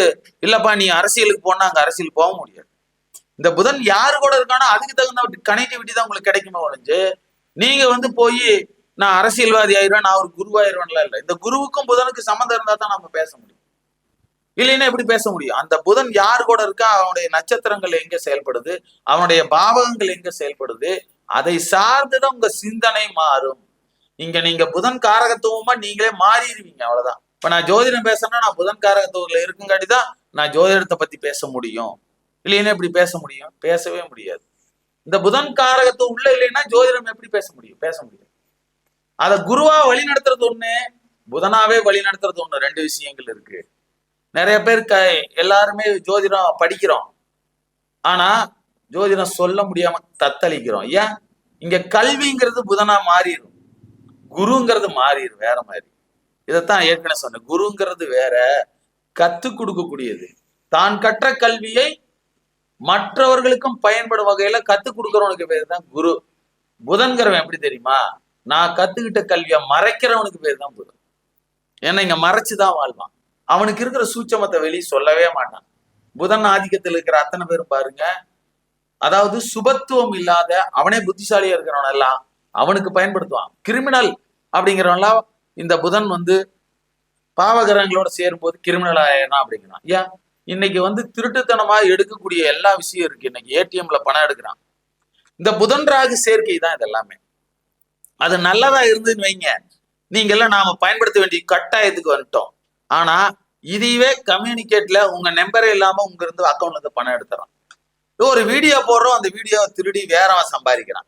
இல்லப்பா நீ அரசியலுக்கு போனா அங்க அரசியல் போக முடியாது. இந்த புதன் யாரு கூட இருக்கானோ அதுக்கு தகுந்த கனெக்டிவிட்டி தான் உங்களுக்கு கிடைக்குமே ஒழிஞ்சு நீங்க வந்து போய் நான் அரசியல்வாதி ஆயிடுவேன், நான் ஒரு குருவாயிருவேன்லாம் இல்லை. இந்த குருவுக்கும் புதனுக்கு சம்மந்தம் இருந்தா தான் நம்ம பேச முடியும். இல்லைன்னா எப்படி பேச முடியும்? அந்த புதன் யார் கூட இருக்கா, அவனுடைய நட்சத்திரங்கள் எங்க செயல்படுது, அவனுடைய பாவகங்கள் எங்க செயல்படுது, அதை சார்ந்துதான் உங்க சிந்தனை மாறும். இங்க நீங்க புதன் காரகத்துவமா நீங்களே மாறிடுவீங்க, அவ்வளவுதான். இப்ப நான் ஜோதிடம் பேசுறேன்னா நான் புதன் காரகத்துவத்துல இருக்குங்காட்டிதான் நான் ஜோதிடத்தை பத்தி பேச முடியும். இல்லைன்னா எப்படி பேச முடியும்? பேசவே முடியாது. இந்த புதன் காரகத்துவம் உள்ள இல்லைன்னா ஜோதிடம் எப்படி பேச முடியும்? பேச முடியாது. அத குருவா வழி நடத்துறது ஒண்ணு, புதனாவே வழி நடத்துறது ஒண்ணு. ரெண்டு விஷயங்கள் இருக்கு. நிறைய பேர் எல்லாருமே ஜோதிடம் படிக்கிறோம், ஆனா ஜோதிடம் சொல்ல முடியாம தத்தளிக்கிறோம். ஏன்? இங்க கல்விங்கிறது புதனா மாறிடும், குருங்கிறது மாறிடும், வேற மாதிரி. இதைத்தான் ஏற்கனவே சொன்னேன். குருங்கிறது வேற, கத்து கொடுக்கக்கூடியது. தான் கற்ற கல்வியை மற்றவர்களுக்கும் பயன்படும் வகையில கத்து கொடுக்கறவனுக்கு பேர் தான் குரு. புதன்கிறவன் எப்படி தெரியுமா? நான் கத்துக்கிட்ட கல்வியை மறைக்கிறவனுக்கு பேர் தான் புதன். ஏன்னா இங்க மறைச்சுதான் வாழ்வான். அவனுக்கு இருக்கிற சூட்சமத்தை வெளியே சொல்லவே மாட்டான். புதன் ஆதிக்கத்தில் இருக்கிற அத்தனை பேரும் பாருங்க, அதாவது சுபத்துவம் இல்லாத, அவனே புத்திசாலியா இருக்கிறவன் எல்லாம் அவனுக்கு பயன்படுத்துவான். கிரிமினல் அப்படிங்கிறவன்லாம் இந்த புதன் பாவகிரகங்களோட சேரும்போது கிரிமினல் ஆயிரம் அப்படிங்கிறான். ஏன்? இன்னைக்கு திருட்டுத்தனமா எடுக்கக்கூடிய எல்லா விஷயம் இருக்கு. இன்னைக்கு ஏடிஎம்ல பணம் எடுக்கிறான். இந்த புதன் ராகு சேர்க்கை தான் இதெல்லாமே. அது நல்லதா இருந்துன்னு வைங்க, நீங்க எல்லாம் நாம பயன்படுத்த வேண்டிய கட்டாயத்துக்கு வந்துட்டோம். ஆனா இதுவே கம்யூனிகேட்ல உங்க நம்பரே இல்லாம உங்க இருந்து அக்கௌண்ட்ல இருந்து பணம் எடுத்துறான். ஒரு வீடியோ போடுறோம், அந்த வீடியோவை திருடி வேறவன் சம்பாதிக்கிறான்.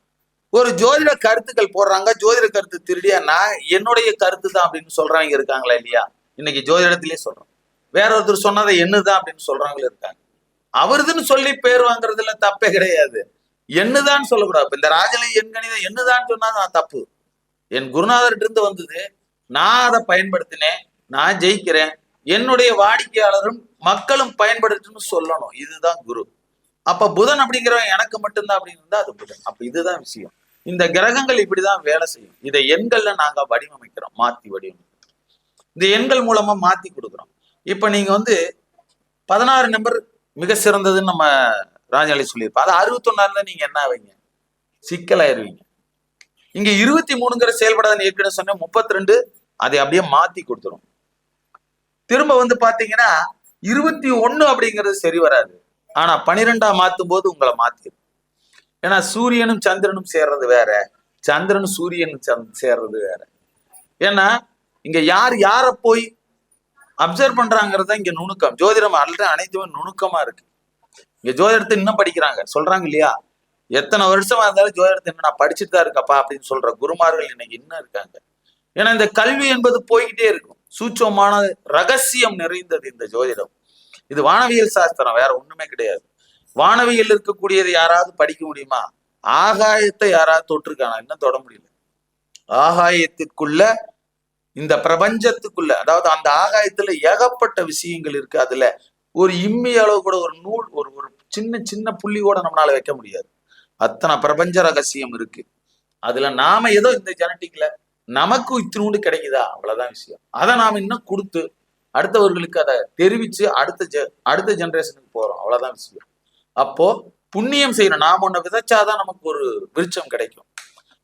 ஒரு ஜோதிட கருத்துக்கள் போடுறாங்க, ஜோதிட கருத்து திருடியா நான் என்னுடைய கருத்து தான் அப்படின்னு சொல்றவங்க இருக்காங்களா இல்லையா? இன்னைக்கு ஜோதிடத்திலேயே சொல்றோம். வேற ஒருத்தர் சொன்னதை என்னதான் அப்படின்னு சொல்றவங்களும் இருக்காங்க. அவருதுன்னு சொல்லி பேர் வாங்குறதுல தப்பே கிடையாது. என்னதான் சொல்லக்கூடாது. இப்ப இந்த ராஜலை என் கணிதம் என்னதான் சொன்னா நான் தப்பு. என் குருநாதர்கிட்ட இருந்து வந்தது, நான் அதை பயன்படுத்தினேன், நான் ஜெயிக்கிறேன், என்னுடைய வாடிக்கையாளரும் மக்களும் பயன்படுத்துன்னு சொல்லணும். இதுதான் குரு. அப்ப புதன் அப்படிங்கிறவன் எனக்கு மட்டும்தான் அப்படின்னு இருந்தா அது புதன். அப்ப இதுதான் விஷயம். இந்த கிரகங்கள் இப்படிதான் வேலை செய்யும். இதை எண்கள்ல நாங்க வடிவமைக்கிறோம், மாத்தி வடிவமைக்கிறோம். இந்த எண்கள் மூலமா மாத்தி கொடுக்குறோம். இப்ப நீங்க 16 நம்பர் மிக சிறந்ததுன்னு நம்ம ராஜாலி சொல்லியிருப்போம். அது 61 நீங்க என்ன ஆவீங்க? சிக்கலாயிருவீங்க. இங்க 23ங்கிற செயல்படாத ஏற்கனவே சொன்ன 32 அதை அப்படியே மாத்தி கொடுத்துரும். திரும்ப பாத்தீங்கன்னா 21 அப்படிங்கிறது சரி வராது. ஆனா 12ஆ மாத்தும் போது உங்களை மாத்திடும். ஏன்னா சூரியனும் சந்திரனும் சேர்றது வேற, சந்திரனும் சூரியனும் சேர்றது வேற. ஏன்னா இங்க யார போய் அப்சர்வ் பண்றாங்கிறது இங்க நுணுக்கம். ஜோதிடம் அனைத்துமே நுணுக்கமா இருக்கு. இங்க ஜோதிடத்தை இன்னும் படிக்கிறாங்க, சொல்றாங்க இல்லையா? எத்தனை வருஷமா இருந்தாலும் ஜோதிடத்தை இன்னும் நான் படிச்சுட்டு தான் இருக்கப்பா அப்படின்னு சொல்ற குருமார்கள் இன்னைக்கு இன்னும் இருக்காங்க. ஏன்னா இந்த கல்வி என்பது போய்கிட்டே இருக்கும். சூட்சமான ரகசியம் நிறைந்தது இந்த ஜோதிடம். இது வானவியல் சாஸ்திரம், வேற ஒண்ணுமே கிடையாது. வானவியல் இருக்கக்கூடியது யாராவது படிக்க முடியுமா? ஆகாயத்தை யாராவது தொட்டிருக்கானா? இன்னும் தொட முடியல. ஆகாயத்திற்குள்ள, இந்த பிரபஞ்சத்துக்குள்ள, அதாவது அந்த ஆகாயத்துல ஏகப்பட்ட விஷயங்கள் இருக்கு. அதுல ஒரு இம்மி அளவு கூட ஒரு நூல், ஒரு சின்ன சின்ன புள்ளி கூட நம்மளால வைக்க முடியாது. அத்தனை பிரபஞ்ச ரகசியம் இருக்கு. அதுல நாம ஏதோ இந்த ஜெனட்டிக்ல நமக்கு இத்தினூண்டு கிடைக்குதா, அவ்வளவுதான் விஷயம். அதை நாம இன்னும் கொடுத்து அடுத்தவர்களுக்கு அதை தெரிவிச்சு அடுத்த ஜெனரேஷனுக்கு போறோம், அவ்வளவுதான் விஷயம். அப்போ புண்ணியம் செய்யணும். நாம ஒண்ணு விதைச்சாதான் நமக்கு ஒரு விருட்சம் கிடைக்கும்.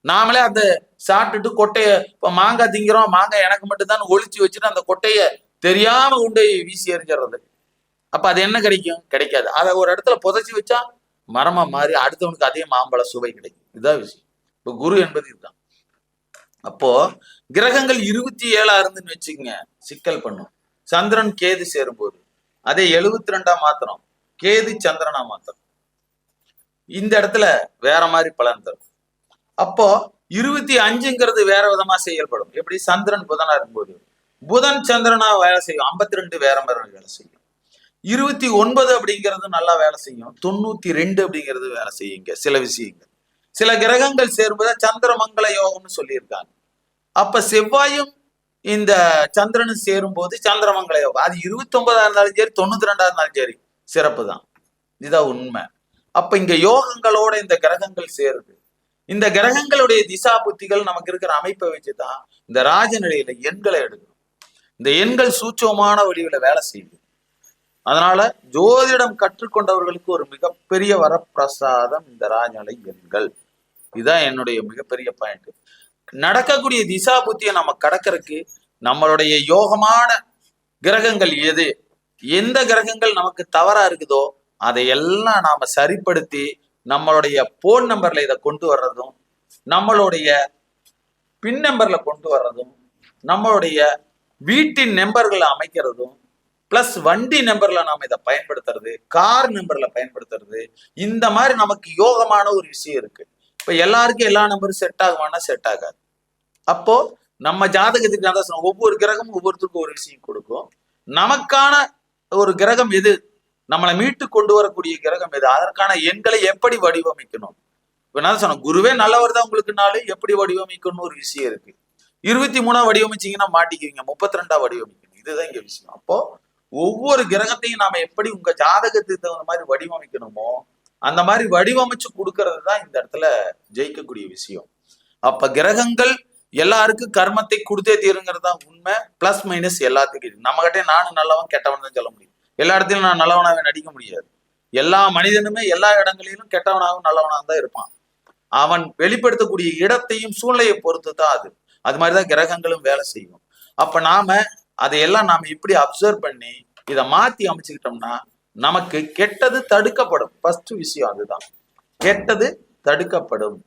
நாமளே அந்த சாப்பிட்டுட்டு கொட்டைய, இப்ப மாங்காய் திங்கிறோம், மாங்காய் எனக்கு மட்டும்தான் ஒளிச்சு வச்சுட்டு அந்த கொட்டைய தெரியாம கொண்டு வீசி எறிஞ்சிடுறது. அப்ப அது என்ன கிடைக்கும்? கிடைக்காது. அதை ஒரு இடத்துல புதைச்சி வச்சா மரமா மாறி அடுத்தவனுக்கு அதே மாம்பழ சுவை கிடைக்கும். இதுதான் விஷயம். இப்ப குரு என்பது இதுதான். அப்போ கிரகங்கள் 27 இருந்துன்னு வச்சுக்கங்க, சிக்கல் பண்ணும். சந்திரன் கேது சேரும்போது அதே 72ஆ மாத்திரம், கேது சந்திரனா மாத்திரம். இந்த இடத்துல வேற மாதிரி பலன் தரும். அப்போ 25ங்கிறது வேற விதமா செயல்படும். எப்படி? சந்திரன் புதனா இருக்கும்போது புதன் சந்திரனா வேலை செய்யும். 52 வேற மாதிரி வேலை செய்யும். 29 அப்படிங்கிறது நல்லா வேலை செய்யும். 92 அப்படிங்கிறது வேலை செய்யுங்க. சில விஷயங்கள், சில கிரகங்கள் சேரும்போது சந்திரமங்கல யோகம்னு சொல்லியிருக்காங்க. அப்ப செவ்வாயும் இந்த சந்திரனும் சேரும் போது சந்திரமங்கல யோகம். அது 29ஆ இருந்தாலும் சரி, 92ஆ இருந்தாலும் சரி, சிறப்பு தான். இதுதான் உண்மை. அப்ப இங்க யோகங்களோட இந்த கிரகங்கள் சேருது. இந்த கிரகங்களுடைய திசா புத்திகள் நமக்கு இருக்கிற அமைப்பை வச்சுதான் இந்த ராஜநிலையில எண்களை எடுக்கணும். இந்த எண்கள் சூட்சமான வடிவில வேலை செய்யுது. அதனால ஜோதிடம் கற்றுக்கொண்டவர்களுக்கு ஒரு மிகப்பெரிய வரப்பிரசாதம் இந்த ராஜநிலை எண்கள். இதுதான் என்னுடைய மிகப்பெரிய பாயிண்ட். நடக்கக்கூடிய திசா புத்தியை நம்ம கடக்கிறதுக்கு நம்மளுடைய யோகமான கிரகங்கள் எது, எந்த கிரகங்கள் நமக்கு தவறா இருக்குதோ அதையெல்லாம் நாம சரிப்படுத்தி நம்மளுடைய போன் நம்பர்ல இதை கொண்டு வர்றதும், நம்மளுடைய பின் நம்பர்ல கொண்டு வர்றதும், நம்மளுடைய வீட்டின் நம்பர்களை அமைக்கிறதும், பிளஸ் வண்டி நம்பர்ல நாம இதை பயன்படுத்துறது, கார் நம்பர்ல பயன்படுத்துறது, இந்த மாதிரி நமக்கு யோகமான ஒரு விஷயம் இருக்கு. இப்ப எல்லாருக்கும் எல்லா நம்பரும் செட் ஆகுமானா செட் ஆகாது. அப்போ நம்ம ஜாதகத்துக்கு நான் தான் சொன்னேன், ஒவ்வொரு கிரகமும் ஒவ்வொருத்தருக்கும் ஒரு விஷயம் கொடுக்கும். நமக்கான ஒரு கிரகம் எது, நம்மளை மீட்டு கொண்டு வரக்கூடிய கிரகம் எது, அதற்கான எண்களை எப்படி வடிவமைக்கணும். இப்ப நான் சொன்னேன், குருவே நல்லவர் தான் உங்களுக்குனாலும் எப்படி வடிவமைக்கணும்னு ஒரு விஷயம் இருக்கு. 23 வடிவமைச்சீங்கன்னா மாட்டிக்குவீங்க, 32 வடிவமைக்கணும். இதுதான் இங்க விஷயம். அப்போ ஒவ்வொரு கிரகத்தையும் நாம எப்படி உங்க ஜாதகத்துக்கு தகுந்த மாதிரி வடிவமைக்கணுமோ அந்த மாதிரி வடிவமைச்சு கொடுக்கறது தான் இந்த இடத்துல ஜெயிக்கக்கூடிய விஷயம். அப்ப கிரகங்கள் எல்லாருக்கும் கர்மத்தை கொடுத்தே தீருங்கிறது தான் உண்மை. பிளஸ் மைனஸ் எல்லாத்துக்கும் நம்ம கிட்டே நானும் நல்லவன் கெட்டவன் தான் சொல்ல முடியும். எல்லா இடத்துலையும் நான் நல்லவனாவே நடிக்க முடியாது. எல்லா மனிதனுமே எல்லா இடங்களிலும் கெட்டவனாகவும் நல்லவனாக தான் இருப்பான். அவன் வெளிப்படுத்தக்கூடிய இடத்தையும் சூழ்நிலையை பொறுத்து தான் அது மாதிரிதான் கிரகங்களும் வேலை செய்யும். அப்ப நாம அதையெல்லாம் நாம இப்படி அப்சர்வ் பண்ணி இதை மாத்தி அமைச்சுக்கிட்டோம்னா நமக்கு கெட்டது தடுக்கப்படும். ஃபர்ஸ்ட் விஷயம் அதுதான், கெட்டது தடுக்கப்படும்.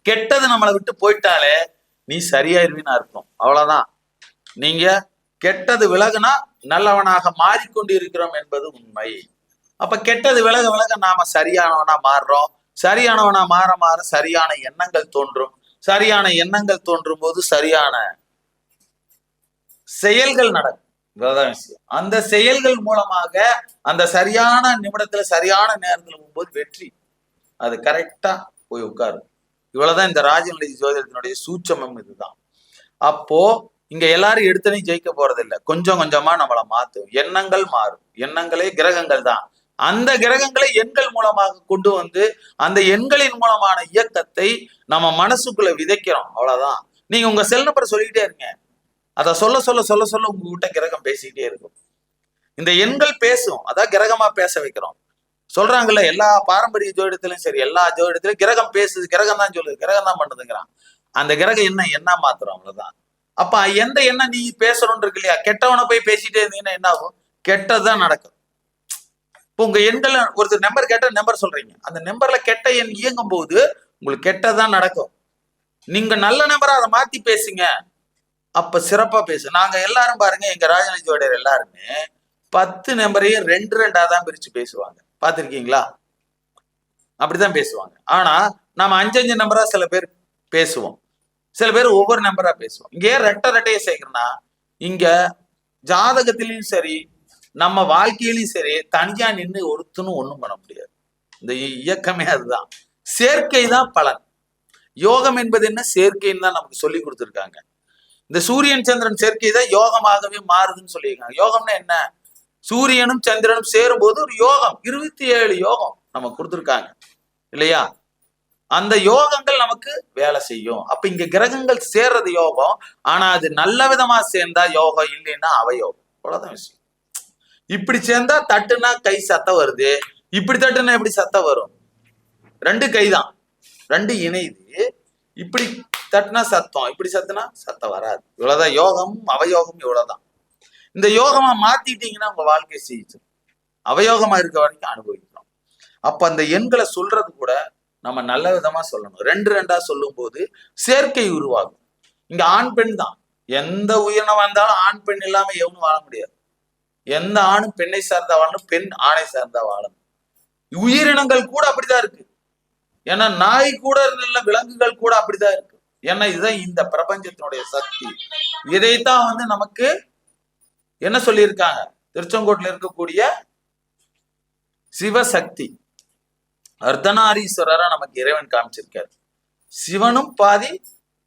கெட்டது நம்மளை விட்டு போயிட்டாலே நீ சரியாயிருவின்னு அர்த்தம். அவ்வளவுதான். நீங்க கெட்டது விலகுனா நல்லவனாக மாறிக்கொண்டு இருக்கிறோம் என்பது உண்மை. அப்ப கெட்டது விலக விலக நாம சரியானவனா மாறுறோம். சரியானவனா மாற மாற சரியான எண்ணங்கள் தோன்றும். சரியான எண்ணங்கள் தோன்றும் போது சரியான செயல்கள் நடக்கும். இவ்வளவுதான் விஷயம். அந்த செயல்கள் மூலமாக அந்த சரியான நிமிடத்துல சரியான நேரத்துல போகும்போது வெற்றி அது கரெக்டா போய் உட்காரும். இவ்வளவுதான் இந்த ராஜநிலை ஜோதிடத்தினுடைய சூட்சமம். இதுதான். அப்போ இங்க எல்லாரும் எடுத்தனையும் ஜெயிக்க போறது இல்லை. கொஞ்சம் கொஞ்சமா நம்மளை மாத்தும். எண்ணங்கள் மாறும். எண்ணங்களே கிரகங்கள் தான். அந்த கிரகங்களை எண்கள் மூலமாக கொண்டு வந்து அந்த எண்களின் மூலமான இயக்கத்தை நம்ம மனசுக்குள்ள விதைக்கிறோம். அவ்வளவுதான். நீங்க உங்க செல் நம்பரை சொல்லிக்கிட்டே இருங்க. அதை சொல்ல சொல்ல சொல்ல சொல்ல உங்ககிட்ட கிரகம் பேசிக்கிட்டே இருக்கும். இந்த எண்கள் பேசும். அதான் கிரகமா பேச வைக்கிறோம். சொல்றாங்கல்ல, எல்லா பாரம்பரிய ஜோதிடத்திலும் சரி, எல்லா ஜோதிடத்திலும் கிரகம் பேசுது, கிரகம் தான் சொல்லுது, கிரகம் தான் பண்ணுதுங்கிறான். அந்த கிரகம் என்ன மாத்துறோம், அவ்வளவுதான். அப்ப எந்த எண்ணம் நீ பேசணும்னு இருக்கு இல்லையா, கெட்டவனை போய் பேசிட்டே இருந்தீங்கன்னா என்ன ஆகும்? கெட்டதுதான் நடக்கும். இப்போ உங்க எண்கள் ஒருத்தர் நம்பர் கேட்ட நம்பர் சொல்றீங்க, அந்த நம்பர்ல கெட்ட எண் இயங்கும் போது உங்களுக்கு கெட்டதான் நடக்கும். நீங்க நல்ல நம்பரா அதை மாத்தி பேசுங்க, அப்ப சிறப்பா பேசு. நாங்க எல்லாரும் பாருங்க, எங்க ராஜநிலை ஜோதிடர் எல்லாருமே 10 நம்பரையும் 2 தான் பிரிச்சு பேசுவாங்க. பாத்திருக்கீங்களா? அப்படிதான் பேசுவாங்க. ஆனா நம்ம 5 நம்பரா சில பேர் பேசுவோம், சில பேர் ஒவ்வொரு நம்பரா பேசுவோம். இங்கே ரெட்டையை சேர்க்கிறோம்னா இங்க ஜாதகத்திலையும் சரி நம்ம வாழ்க்கையிலையும் சரி தனியா நின்று ஒருத்தனும் ஒண்ணும் பண்ண முடியாது. இந்த இயக்கமே அதுதான். சேர்க்கை தான் பலன். யோகம் என்பது என்ன? சேர்க்கைன்னு தான் நமக்கு சொல்லி கொடுத்துருக்காங்க. இந்த சூரியன் சந்திரன் சேர்க்கை தான் யோகமாகவே மாறுதுன்னு சொல்லியிருக்காங்க. யோகம்னா என்ன? சூரியனும் சந்திரனும் சேரும் போது ஒரு யோகம், 27 யோகம் நமக்கு கொடுத்துருக்காங்க இல்லையா? அந்த யோகங்கள் நமக்கு வேலை செய்யும். அப்ப இங்க கிரகங்கள் சேர்றது யோகம். ஆனா அது நல்ல விதமா சேர்ந்தா யோகம், இல்லைன்னா அவயோகம். அவ்வளவுதான் விஷயம். இப்படி சேர்ந்தா தட்டுனா கை சத்தம் வருது, இப்படி தட்டுனா எப்படி சத்தம் வரும்? 2 கை தான், 2 இணையுது. இப்படி தட்டுனா சத்தம், இப்படி சத்துனா சத்தம் வராது. இவ்வளவுதான் யோகம், அவயோகம். இவ்வளவுதான். இந்த யோகமா மாத்திட்டீங்கன்னா உங்க வாழ்க்கை செய்யும். அவயோகமா இருக்க வரைக்கும் அனுபவிக்கிறோம். அப்ப அந்த எண்களை சொல்றது கூட நம்ம நல்ல விதமா சொல்லணும். 2 சொல்லும் போது சேர்க்கை உருவாகும். இங்க ஆண் பெண் தான். எந்த உயிரினம் வந்தாலும் ஆண் பெண் இல்லாம எவனும் வாழ முடியாது. எந்த ஆணும் பெண்ணை சார்ந்தா வாழணும், பெண் ஆணை சார்ந்தா வாழணும். உயிரினங்கள் கூட அப்படிதான் இருக்கு. ஏன்னா நாய் கூட இல்ல, விலங்குகள் கூட அப்படிதான் இருக்கு. ஏன்னா இதுதான் இந்த பிரபஞ்சத்தினுடைய சக்தி. இதைத்தான் நமக்கு என்ன சொல்லியிருக்காங்க? திருச்செங்கோட்டில் இருக்கக்கூடிய சிவசக்தி அர்த்தநாரீஸ்வரரா நமக்கு இறைவன் காமிச்சிருக்காரு. சிவனும் பாதி,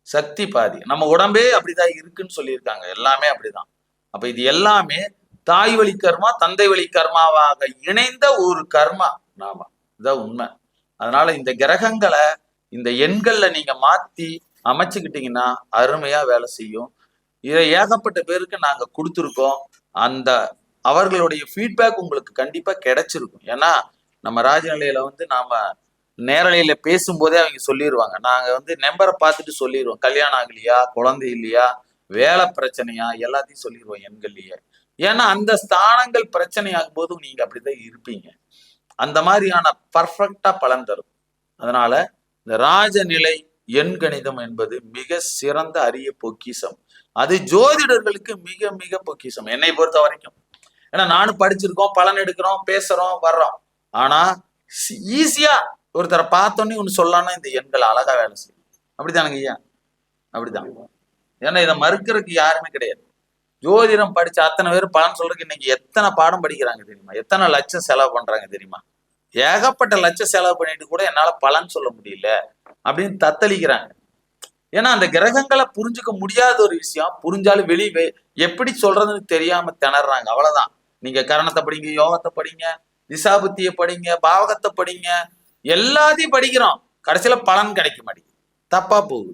சக்தி பாதி. நம்ம உடம்பே அப்படிதான் இருக்குன்னு சொல்லியிருக்காங்க. எல்லாமே அப்படிதான். அப்ப இது எல்லாமே தாய் வழி கர்மா, தந்தை வழி கர்மாவாக இணைந்த ஒரு கர்மா நாம. இதான் உண்மை. அதனால இந்த கிரகங்களை இந்த எண்கள்ல நீங்க மாத்தி அமைச்சுக்கிட்டீங்கன்னா அருமையா வேலை செய்யும். இதை ஏகப்பட்ட பேருக்கு நாங்க கொடுத்துருக்கோம். அந்த அவர்களுடைய ஃபீட்பேக் உங்களுக்கு கண்டிப்பா கிடைச்சிருக்கும். ஏன்னா நம்ம ராஜநிலையில நாம நேரலையில பேசும்போதே அவங்க சொல்லிடுவாங்க. நாங்க நம்பரை பார்த்துட்டு சொல்லிடுவோம். கல்யாணம் ஆகலையா, குழந்தை இல்லையா, வேலை பிரச்சனையா, எல்லாத்தையும் சொல்லிடுவோம் எண்கள்லயே. ஏன்னா அந்த ஸ்தானங்கள் பிரச்சனை ஆகும் போது நீங்க அப்படிதான் இருப்பீங்க. அந்த மாதிரியான பர்ஃபெக்டா பலன் தரும். அதனால இந்த ராஜநிலை எண் கணிதம் என்பது மிக சிறந்த அரிய பொக்கிஷம். அது ஜோதிடர்களுக்கு மிக மிக பொக்கிஷம் என்னை பொறுத்த வரைக்கும். ஏன்னா நானும் படிச்சிருக்கோம், பலன் எடுக்கிறோம், பேசுறோம், வர்றோம். ஆனா ஈஸியா ஒருத்தரை பார்த்தோன்னே ஒண்ணு சொல்லலாம்னா இந்த எண்கள் அழகா வேலை செய்யும். அப்படித்தானுங்க ஐயா? அப்படிதான். ஏன்னா இதை மறுக்கிறதுக்கு யாருமே கிடையாது. ஜோதிடம் படிச்ச அத்தனை பேர் பலன் சொல்றதுக்கு இன்னைக்கு எத்தனை பாடம் படிக்கிறாங்க தெரியுமா? எத்தனை லட்சம் செலவு பண்றாங்க தெரியுமா? ஏகப்பட்ட லட்சம் செலவு பண்ணிட்டு கூட என்னால பலன் சொல்ல முடியல அப்படின்னு தத்தளிக்கிறாங்க. ஏன்னா அந்த கிரகங்களை புரிஞ்சுக்க முடியாத ஒரு விஷயம். புரிஞ்சாலும் வெளியே எப்படி சொல்றதுன்னு தெரியாம திணறாங்க. அவ்வளவுதான். நீங்க கரணத்தை படிங்க, யோகத்தை படிங்க, திசாபுத்தியை படிங்க, பாவகத்தை படிங்க, எல்லாத்தையும் படிக்கிறோம். கடைசியில பலன் கிடைக்க மாட்டேங்குது, தப்பா போகுது.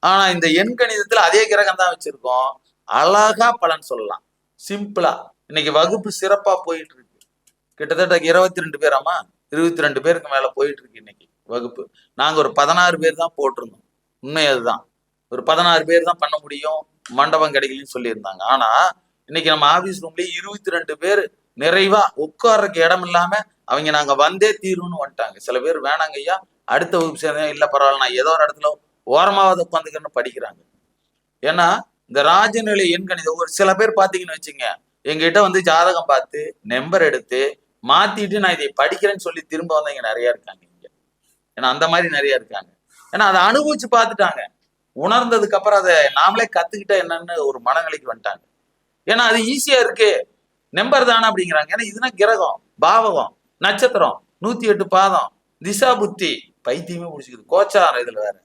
ஆனா இந்த எண் கணிதத்துல அதே கிரகம் தான் வச்சிருக்கோம், அழகா பலன் சொல்லலாம், சிம்பிளா. இன்னைக்கு வகுப்பு சிறப்பா போயிட்டு இருக்கு. கிட்டத்தட்ட 22 பேராமா, 22 பேருக்கு மேல போயிட்டு இருக்கு இன்னைக்கு வகுப்பு. நாங்க ஒரு 16 பேர் தான் போட்டிருந்தோம். உண்மை அதுதான். ஒரு 16 பேர் தான் பண்ண முடியும், மண்டபம் கிடைக்கலன்னு சொல்லியிருந்தாங்க. ஆனா இன்னைக்கு நம்ம ஆபீஸ் ரூம்லயே 22 பேர் நிறைவா உட்கார்றதுக்கு இடம் இல்லாம அவங்க நாங்க வந்தே தீர்வுன்னு வந்துட்டாங்க. சில பேர் வேணாங்க ஐயா அடுத்த வகுப்பு சேர்ந்தா இல்ல பரவாயில்ல நான் ஏதோ ஒரு இடத்துல ஓரமாவது உட்காந்துக்கிறேன்னு படிக்கிறாங்க. ஏன்னா இந்த ராஜநிலை எண் கணிதம் ஒரு சில பேர் பாத்தீங்கன்னு வச்சுங்க, எங்ககிட்ட வந்து ஜாதகம் பார்த்து நம்பர் எடுத்து மாத்திட்டு நான் இதை படிக்கிறேன்னு சொல்லி திரும்ப வந்தவங்க நிறைய இருக்காங்க இங்க. ஏன்னா அந்த மாதிரி நிறைய இருக்காங்க. ஏன்னா அதை அனுபவிச்சு பார்த்துட்டாங்க, உணர்ந்ததுக்கு அப்புறம் அதை நாமளே கத்துக்கிட்டா என்னன்னு ஒரு மனநிலைக்கு வந்துட்டாங்க. ஏன்னா அது ஈஸியா இருக்கு, நம்பர் தானே அப்படிங்கிறாங்க. ஏன்னா இதுனா கிரகம், பாவகம், நட்சத்திரம், 108 பாதம், திசா புத்தி, பைத்தியமே முடிச்சுக்குது. கோச்சாரம் இதுல வேற,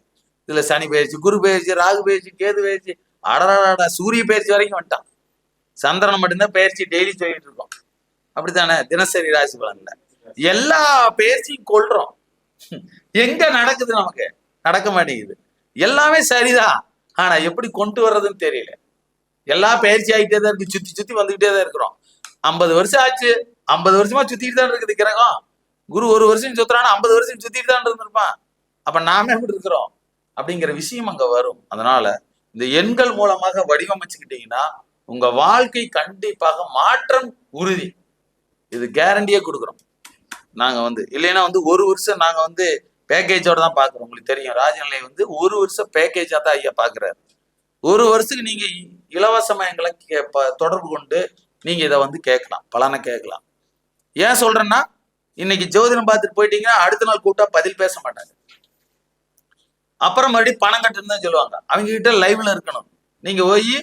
இதுல சனி பயிற்சி, குரு பயிற்சி, ராகு பயிற்சி, கேது பயிற்சி, அடராடா சூரிய பயிற்சி வரைக்கும் வந்துட்டான். சந்திரனை மட்டும்தான் பயிற்சி டெய்லி சொல்லிட்டு இருக்கோம். அப்படித்தானே? தினசரி ராசி பலன்ல எல்லா பயிற்சியும் கொள்றோம். எங்க நடக்குது? நமக்கு நடக்க மாட்டேங்குது. எல்லாமே சரிதான், ஆனா எப்படி கொண்டு வர்றதுன்னு தெரியல. எல்லா பயிற்சி ஆகிட்டே தான் இருக்கு, சுத்தி சுத்தி வந்துகிட்டே தான் இருக்கிறோம். 50 வருஷம் ஆச்சு, 50 வருஷமா சுத்திட்டு தான் இருக்குது கிரகம். குரு ஒரு வருஷம் சுத்துறானா 50 வருஷம் சுத்திட்டு தான் இருந்திருப்பான். அப்ப நாம எப்படி இருக்கிறோம் அப்படிங்கிற விஷயம் அங்க வரும். அதனால இந்த எண்கள் மூலமாக வடிவமைச்சுக்கிட்டீங்கன்னா உங்க வாழ்க்கை கண்டிப்பாக மாற்றம் உறுதி. இது கேரண்டியே கொடுக்குறோம் நாங்க வந்து. இல்லைன்னா வந்து ஒரு வருஷம் நாங்க வந்து பேக்கேஜோட தான் பாக்குறோம். உங்களுக்கு தெரியும் ராஜநிலை வந்து ஒரு வருஷம் பேக்கேஜா தான் ஐயா பாக்குறாரு. ஒரு வருஷத்துக்கு நீங்க இலவசமா எங்களை தொடர்பு கொண்டு நீங்க இதை வந்து கேட்கலாம், பலனை கேட்கலாம். ஏன் சொல்றேன்னா இன்னைக்கு ஜோதிடம் பார்த்துட்டு போயிட்டீங்கன்னா அடுத்த நாள் கூப்பிட்டா பதில் பேச மாட்டாங்க. அப்புறம் மறுபடியும் பணம் கட்டுன்னு தான் சொல்லுவாங்க. அவங்க கிட்ட லைவ்ல இருக்கணும், நீங்க போய்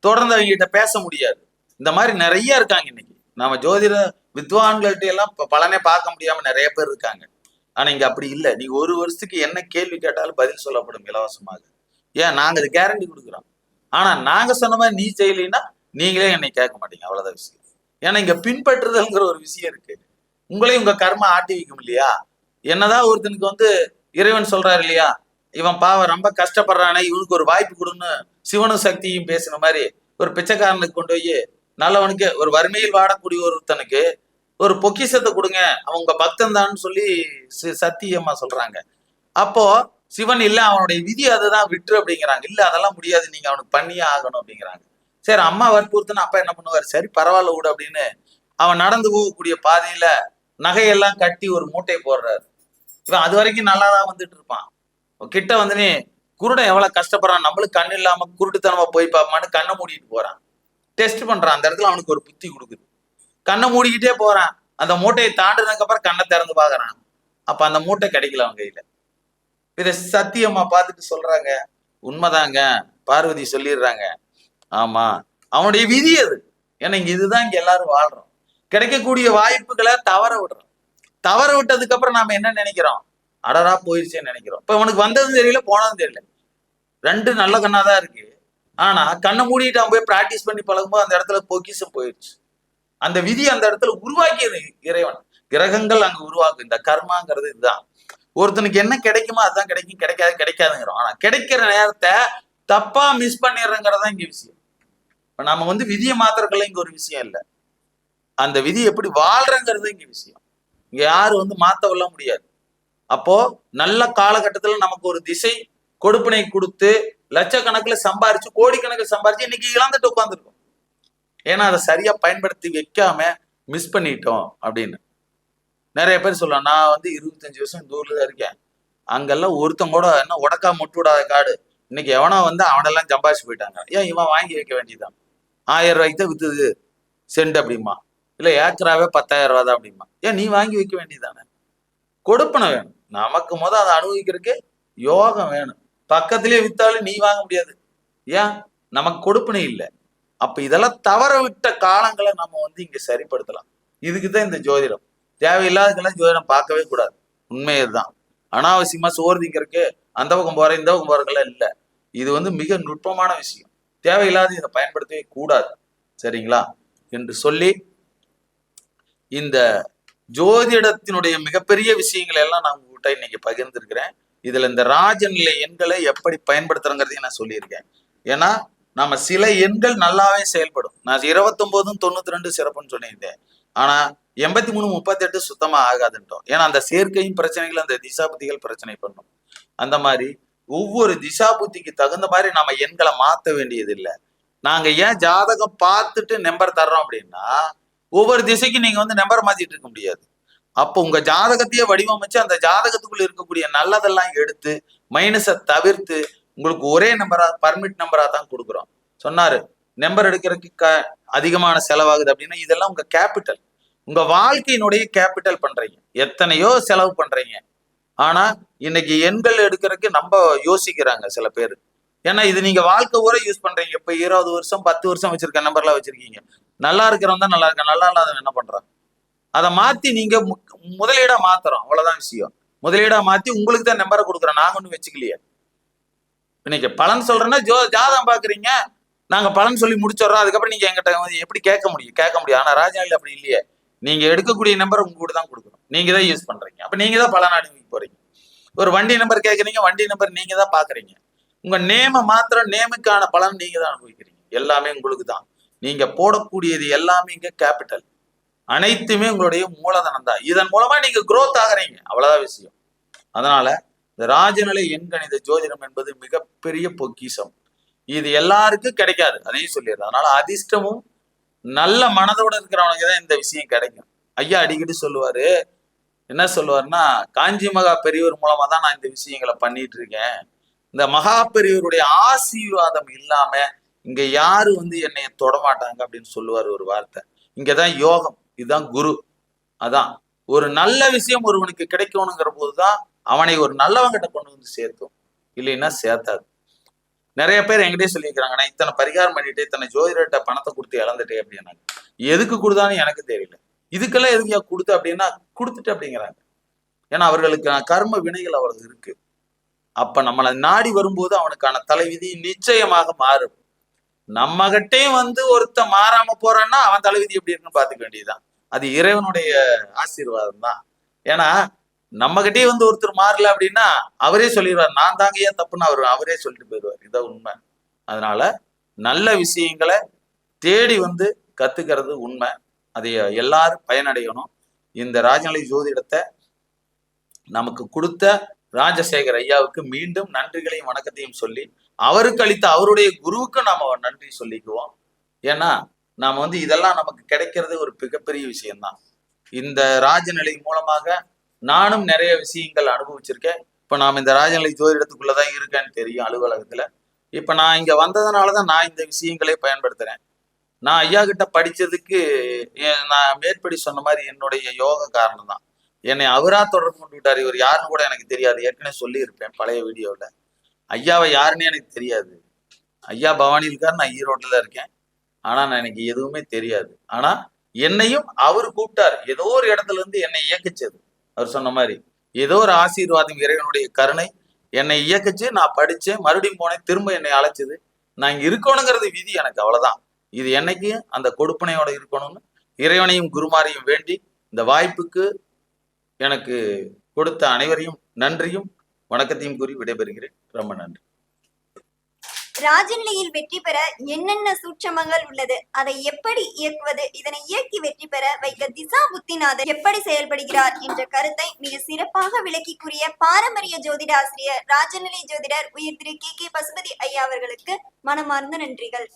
தொடர்ந்து அவங்க கிட்ட பேச முடியாது. இந்த மாதிரி நிறைய இருக்காங்க இன்னைக்கு. நம்ம ஜோதிட வித்வான்கள்ட்ட எல்லாம் பலனே பார்க்க முடியாம நிறைய பேர் இருக்காங்க. ஆனா இங்க அப்படி இல்லை. நீங்க ஒரு வருஷத்துக்கு என்ன கேள்வி கேட்டாலும் பதில் சொல்லப்படும் இலவசமாக. ஏன் நாங்க அது கேரண்டி கொடுக்குறோம். ஆனா நாங்க சொன்ன மாதிரி நீ செய்யலைன்னா நீங்களே என்னை கேட்க மாட்டீங்க, அவ்வளவுதான் விஷயம். ஏன்னா இங்க பின்பற்றுதல்ங்கிற ஒரு விஷயம் இருக்கு. உங்களையும் உங்க கர்மா ஆட்டி வைக்கும் இல்லையா? என்னதான் ஒருத்தனுக்கு வந்து இறைவன் சொல்றாரு இல்லையா, இவன் பாவம் ரொம்ப கஷ்டப்படுறானே இவனுக்கு ஒரு வாய்ப்பு கொடுன்னு சிவனும் சக்தியும் பேசின மாதிரி ஒரு பிச்சைக்காரனுக்கு கொண்டு போய் நல்லவனுக்கு ஒரு வறுமையில் வாடக்கூடிய ஒருத்தனுக்கு ஒரு பொக்கிஷத்தை கொடுங்க, அவன் உங்க பக்தன் தான் சொல்லி சத்தியமா சொல்றாங்க. அப்போ சிவன் இல்ல அவனுடைய விதி அதுதான் விட்டுரு அப்படிங்கிறாங்க. இல்ல அதெல்லாம் முடியாது, நீங்க அவனுக்கு பண்ணியே ஆகணும் அப்படிங்கிறாங்க. சரி அம்மா வற்புறுத்துன்னு அப்பா என்ன பண்ணுவாரு, சரி பரவாயில்ல விடு அப்படின்னு அவன் நடந்து போகக்கூடிய பாதையில நகையெல்லாம் கட்டி ஒரு மூட்டை போடுறாரு. இவன் அது வரைக்கும் நல்லாதான் வந்துட்டு இருப்பான். கிட்ட வந்துனே குருடன் எவ்வளவு கஷ்டப்படுறான், நம்மளுக்கு கண்ணு இல்லாம குருட்டுத்தனமா போய் பார்ப்பான்னு கண்ணை மூடிட்டு போறான். டெஸ்ட் பண்றான். அந்த இடத்துல அவனுக்கு ஒரு புத்தி கொடுக்குது. கண்ணை மூடிக்கிட்டே போறான். அந்த மூட்டையை தாண்டினதுக்கு அப்புறம் கண்ணை திறந்து பாக்குறான். அப்ப அந்த மூட்டை கிடைக்கல அவன் கையில. இதை சத்தியம்மா பார்த்துட்டு சொல்றாங்க, உண்மைதாங்க பார்வதி சொல்லிடுறாங்க. ஆமா அவனுடைய விதி அது. ஏன்னா இங்க இதுதான் இங்க எல்லாரும் வாழ்றோம். கிடைக்கக்கூடிய வாய்ப்புகளை தவற விடுறோம். தவற விட்டதுக்கு அப்புறம் நாம என்ன நினைக்கிறோம், அடரா போயிருச்சேன்னு நினைக்கிறோம். இப்ப உனக்கு வந்ததும் தெரியல போனதும் தெரியல, ரெண்டு நல்ல கண்ணாதான் இருக்கு. ஆனா கண்ணை மூடிட்டு அவன் போய் பிராக்டிஸ் பண்ணி பழகும்போது அந்த இடத்துல பொக்கிஷம் போயிடுச்சு. அந்த விதி அந்த இடத்துல உருவாக்கியது இறைவன். கிரகங்கள் அங்க உருவாக்கு. இந்த கர்மாங்கிறது இதுதான். ஒருத்தனுக்கு என்ன கிடைக்குமோ அதுதான் கிடைக்கும், கிடைக்காதுங்கிறோம். ஆனா கிடைக்கிற நேரத்தை தப்பா மிஸ் பண்ணிடுறங்கிறதா இங்க விஷயம். இப்ப நம்ம வந்து விதியை மாத்திரக்கல இங்க ஒரு விஷயம் இல்லை, அந்த விதி எப்படி வாழ்றங்கிறது இங்க விஷயம். இங்க யாரும் வந்து மாத்தவெல்லாம் முடியாது. அப்போ நல்ல காலகட்டத்துல நமக்கு ஒரு திசை கொடுப்பினை கொடுத்து லட்சக்கணக்கில் சம்பாரிச்சு கோடிக்கணக்கில் சம்பாரிச்சு இன்னைக்கு இழந்துட்டு உட்காந்துருக்கோம். ஏன்னா அதை சரியா பயன்படுத்தி வைக்காம மிஸ் பண்ணிட்டோம் அப்படின்னு. நிறைய பேர் சொல்லலாம், நான் வந்து 25 வருஷம் இந்த ஊர்ல தான் இருக்கேன், அங்கெல்லாம் ஒருத்தன் கூட என்ன உடக்கா முட்டு விடாத காடு, இன்னைக்கு எவனோ வந்து அவனெல்லாம் சம்பாதிச்சு போயிட்டாங்க. ஏன் இவன் வாங்கி வைக்க வேண்டியதான்? 1000 ரூபாய்க்கு தான் வித்துது சென்ட் அப்படிமா, இல்ல ஏக்கராவே 10,000 ரூபா தான் அப்படிமா. ஏன் நீ வாங்கி வைக்க வேண்டியதானே? கொடுப்பனை வேணும் நமக்கு, அதை அனுபவிக்கிறதுக்கு யோகம் வேணும். பக்கத்திலேயே வித்தாலும் நீ வாங்க முடியாது. ஏன்? நமக்கு கொடுப்பனை இல்லை. அப்ப இதெல்லாம் தவற விட்ட காலங்களை நம்ம வந்து இங்க சரிப்படுத்தலாம். இதுக்குதான் இந்த ஜோதிடம். தேவையில்லாததுக்கெல்லாம் ஜோதிடம் பார்க்கவே கூடாது. உண்மையதுதான். அனாவசியமா சோறு திங்கிறதுக்கு அந்த பக்கம் போற இந்த பக்கம் போறதுக்கெல்லாம் இல்லை. இது வந்து மிக நுட்பமான விஷயம். தேவையில்லாத இதை பயன்படுத்தவே கூடாது. சரிங்களா என்று சொல்லி இந்த ஜோதிடத்தினுடைய மிகப்பெரிய விஷயங்களை எல்லாம் நான் உங்ககிட்ட இன்னைக்கு பகிர்ந்திருக்கிறேன். இதுல இந்த ராஜநிலை எண்களை எப்படி பயன்படுத்துறங்கிறதையும் நான் சொல்லியிருக்கேன். ஏன்னா நம்ம சில எண்கள் நல்லாவே செயல்படும். நான் 29 92 சிறப்புன்னு சொல்லியிருந்தேன். ஆனா 83 38 சுத்தமா ஆகாதுன்றோம். ஏன்னா அந்த சேர்க்கையும் பிரச்சனைகள் அந்த திசாபுத்திகள் பிரச்சனை பண்ணும். அந்த மாதிரி ஒவ்வொரு திசாபுத்திக்கு தகுந்த மாதிரி நம்ம எண்களை மாற்ற வேண்டியது இல்லை. நாங்க ஏன் ஜாதகம் பார்த்துட்டு நம்பர் தர்றோம் அப்படின்னா, ஒவ்வொரு திசைக்கும் நீங்க வந்து நம்பர் மாத்திட்டு இருக்க முடியாது. அப்போ உங்க ஜாதகத்தையே வடிவமைச்சு அந்த ஜாதகத்துக்குள்ள இருக்கக்கூடிய நல்லதெல்லாம் எடுத்து மைனஸை தவிர்த்து உங்களுக்கு ஒரே நம்பரா பர்மிட் நம்பரா தான் கொடுக்குறோம். சொன்னாரு நம்பர் எடுக்கிறதுக்கு அதிகமான செலவாகுது அப்படின்னா, இதெல்லாம் உங்க கேபிட்டல், உங்க வாழ்க்கையினுடைய கேபிட்டல் பண்றீங்க. எத்தனையோ செலவு பண்றீங்க. ஆனா இன்னைக்கு எண்கள் எடுக்கிறதுக்கு நம்ம யோசிக்கிறாங்க சில பேர். ஏன்னா இது நீங்க வாழ்க்கை ஊரை யூஸ் பண்றீங்க. இப்ப 20 வருஷம் 10 வருஷம் வச்சிருக்க நம்பர்லாம் வச்சிருக்கீங்க. நல்லா இருக்கிறவன் தான் நல்லா இருக்க, நல்லா இல்லாதவன் என்ன பண்றான்? அதை மாத்தி நீங்க முதலீடா மாத்துறோம். அவ்வளவுதான் விஷயம். முதலீடா மாத்தி உங்களுக்கு தான் நம்பரை கொடுக்குறோம். நாங்க ஒன்றும் வச்சுக்கலையே. இன்னைக்கு பலன் சொல்றேன்னா ஜாதகம் பாக்குறீங்க, நாங்க பலன் சொல்லி முடிச்சிடறோம். அதுக்கப்புறம் நீங்க எங்கிட்ட எப்படி கேட்க முடியும். ஆனா ராஜநிலை அப்படி இல்லையே. நீங்க எடுக்கக்கூடிய நம்பர் உங்க கூட தான் கொடுக்கணும். நீங்க தான் யூஸ் பண்றீங்க. அப்ப நீங்க தான் பலன் அனுபவிக்க போறீங்க. ஒரு வண்டி நம்பர் கேட்கறீங்க, வண்டி நம்பர் நீங்க தான் பாக்குறீங்க. உங்க நேம மாத்திரம், நேமுக்கான பலன் நீங்க தான் அனுபவிக்கிறீங்க. எல்லாமே உங்களுக்கு தான். நீங்க போடக்கூடியது எல்லாமே இங்க கேபிட்டல், அனைத்துமே உங்களுடைய மூலதனம் தான். இதன் மூலமா நீங்க குரோத் ஆகுறீங்க. அவ்வளவுதான் விஷயம். அதனால இந்த ராஜநிலை எண்கணித ஜோதிடம் என்பது மிகப்பெரிய பொக்கிஷம். இது எல்லாருக்கும் கிடைக்காது, அதையும் சொல்லிடுறேன். அதனால அதிர்ஷ்டமும் நல்ல மனதோட இருக்கிறவனுக்கு தான் இந்த விஷயம் கிடைக்கும். ஐயா அடிக்கடி சொல்லுவாரு, என்ன சொல்லுவாருன்னா, காஞ்சி மகா பெரியவர் மூலமா தான் நான் இந்த விஷயங்களை பண்ணிட்டு இருக்கேன். இந்த மகா பெரியவருடைய ஆசீர்வாதம் இல்லாம இங்க யாரு வந்து என்னைய தொடமாட்டாங்க அப்படின்னு சொல்லுவாரு ஒரு வார்த்தை. இங்கதான் யோகம், இதுதான் குரு. அதான் ஒரு நல்ல விஷயம் ஒருவனுக்கு கிடைக்கணுங்கிற போதுதான் அவனை ஒரு நல்லவங்கிட்ட கொண்டு வந்து சேர்த்தோம், இல்லைன்னா சேர்த்தாது. நிறைய பேர் என்கிட்டே சொல்லியிருக்கிறாங்க, நான் இத்தனை பரிகாரம் பண்ணிட்டு இத்தனை ஜோதிடர்கிட்ட பணத்தை கொடுத்து இழந்துட்டேன் அப்படின்னாங்க. எதுக்கு கொடுத்தான்னு எனக்கு தெரியல. இதுக்கெல்லாம் எதுக்கு கொடுத்து அப்படின்னா, கொடுத்துட்டு அப்படிங்கிறாங்க. ஏன்னா அவர்களுக்கு கர்ம வினைகள் அவ்வளவு இருக்கு. அப்ப நம்மளை நாடி வரும்போது அவனுக்கான தலைவிதி நிச்சயமாக மாறும். நம்ம கிட்டையும் வந்து ஒருத்த மாறாம போறான்னா அவன் தலைவிதி எப்படி இருக்குன்னு பாத்துக்க வேண்டியதுதான். அது இறைவனுடைய ஆசீர்வாதம் தான். ஏன்னா நம்ம கிட்டே வந்து ஒருத்தர் மாறல அப்படின்னா அவரே சொல்லிடுவார், நான் தாங்க ஏன் தப்புன்னு அவரே சொல்லிட்டு போயிடுவார். இதான் உண்மை. அதனால நல்ல விஷயங்களை தேடி வந்து கத்துக்கிறது உண்மை. அதை எல்லாரும் பயனடையணும். இந்த ராஜநிலை ஜோதிடத்தை நமக்கு கொடுத்த ராஜசேகர் ஐயாவுக்கு மீண்டும் நன்றிகளையும் வணக்கத்தையும் சொல்லி, அவருக்கு அளித்த அவருடைய குருவுக்கு நாம நன்றி சொல்லிக்குவோம். ஏன்னா நாம வந்து இதெல்லாம் நமக்கு கிடைக்கிறது ஒரு மிகப்பெரிய விஷயம்தான். இந்த ராஜநிலை மூலமாக நானும் நிறைய விஷயங்கள் அனுபவிச்சிருக்கேன். இப்ப நாம இந்த ராஜநிலை ஜோதிடத்துக்குள்ளதான் இருக்கேன்னு தெரியும் அலுவலகத்துல. இப்ப நான் இங்க வந்ததுனாலதான் நான் இந்த விஷயங்களே பயன்படுத்துறேன். நான் ஐயா கிட்ட படிச்சதுக்கு நான் மேற்படி சொன்ன மாதிரி என்னுடைய யோக காரணம் தான். என்னை அவரா தொடர்பு கொண்டு விட்டார். இவர் யாருன்னு கூட எனக்கு தெரியாது. ஏற்கனவே சொல்லி இருப்பேன் பழைய வீடியோல. ஐயாவை யாருன்னு எனக்கு தெரியாது. ஐயா பவானி இருக்காரு, நான் ஈரோட்டில் தான் இருக்கேன். ஆனா நான் எனக்கு எதுவுமே தெரியாது. ஆனா என்னையும் அவர் கூப்பிட்டார். ஏதோ ஒரு இடத்துல இருந்து என்னை இயக்கிச்சது. அவர் சொன்ன மாதிரி ஏதோ ஒரு ஆசீர்வாதம், இறைவனுடைய கருணை என்னை இயக்கிச்சு. நான் படிச்சேன், மறுபடியும் போனேன், திரும்ப என்னை அழைச்சது. நான் இங்க இருக்கணுங்கிறது விதி எனக்கு, அவ்வளவுதான். இது என்னைக்கு அந்த கொடுப்பனையோட இருக்கணும்னு இறைவனையும் குருமாரையும் வேண்டி இந்த வாய்ப்புக்கு எனக்கு கொடுத்த அனைவரையும் நன்றியும் வணக்கத்தையும் கூறி விடைபெறுகிறேன். ரொம்ப நன்றி. ராஜநிலையில் வெற்றி பெற என்னென்ன சூட்சமங்கள் உள்ளது, அதை எப்படி இயக்குவது, இதனை இயக்கி வெற்றி பெற வைக்க திசா புத்திநாதர் எப்படி செயல்படுகிறார் என்ற கருத்தை மிக சிறப்பாக விளக்கி கூறிய பாரம்பரிய ஜோதிட ஆசிரியர் ராஜநிலை ஜோதிடர் உயர் திரு கே பசுபதி ஐயா அவர்களுக்கு மனமார்ந்த நன்றிகள்.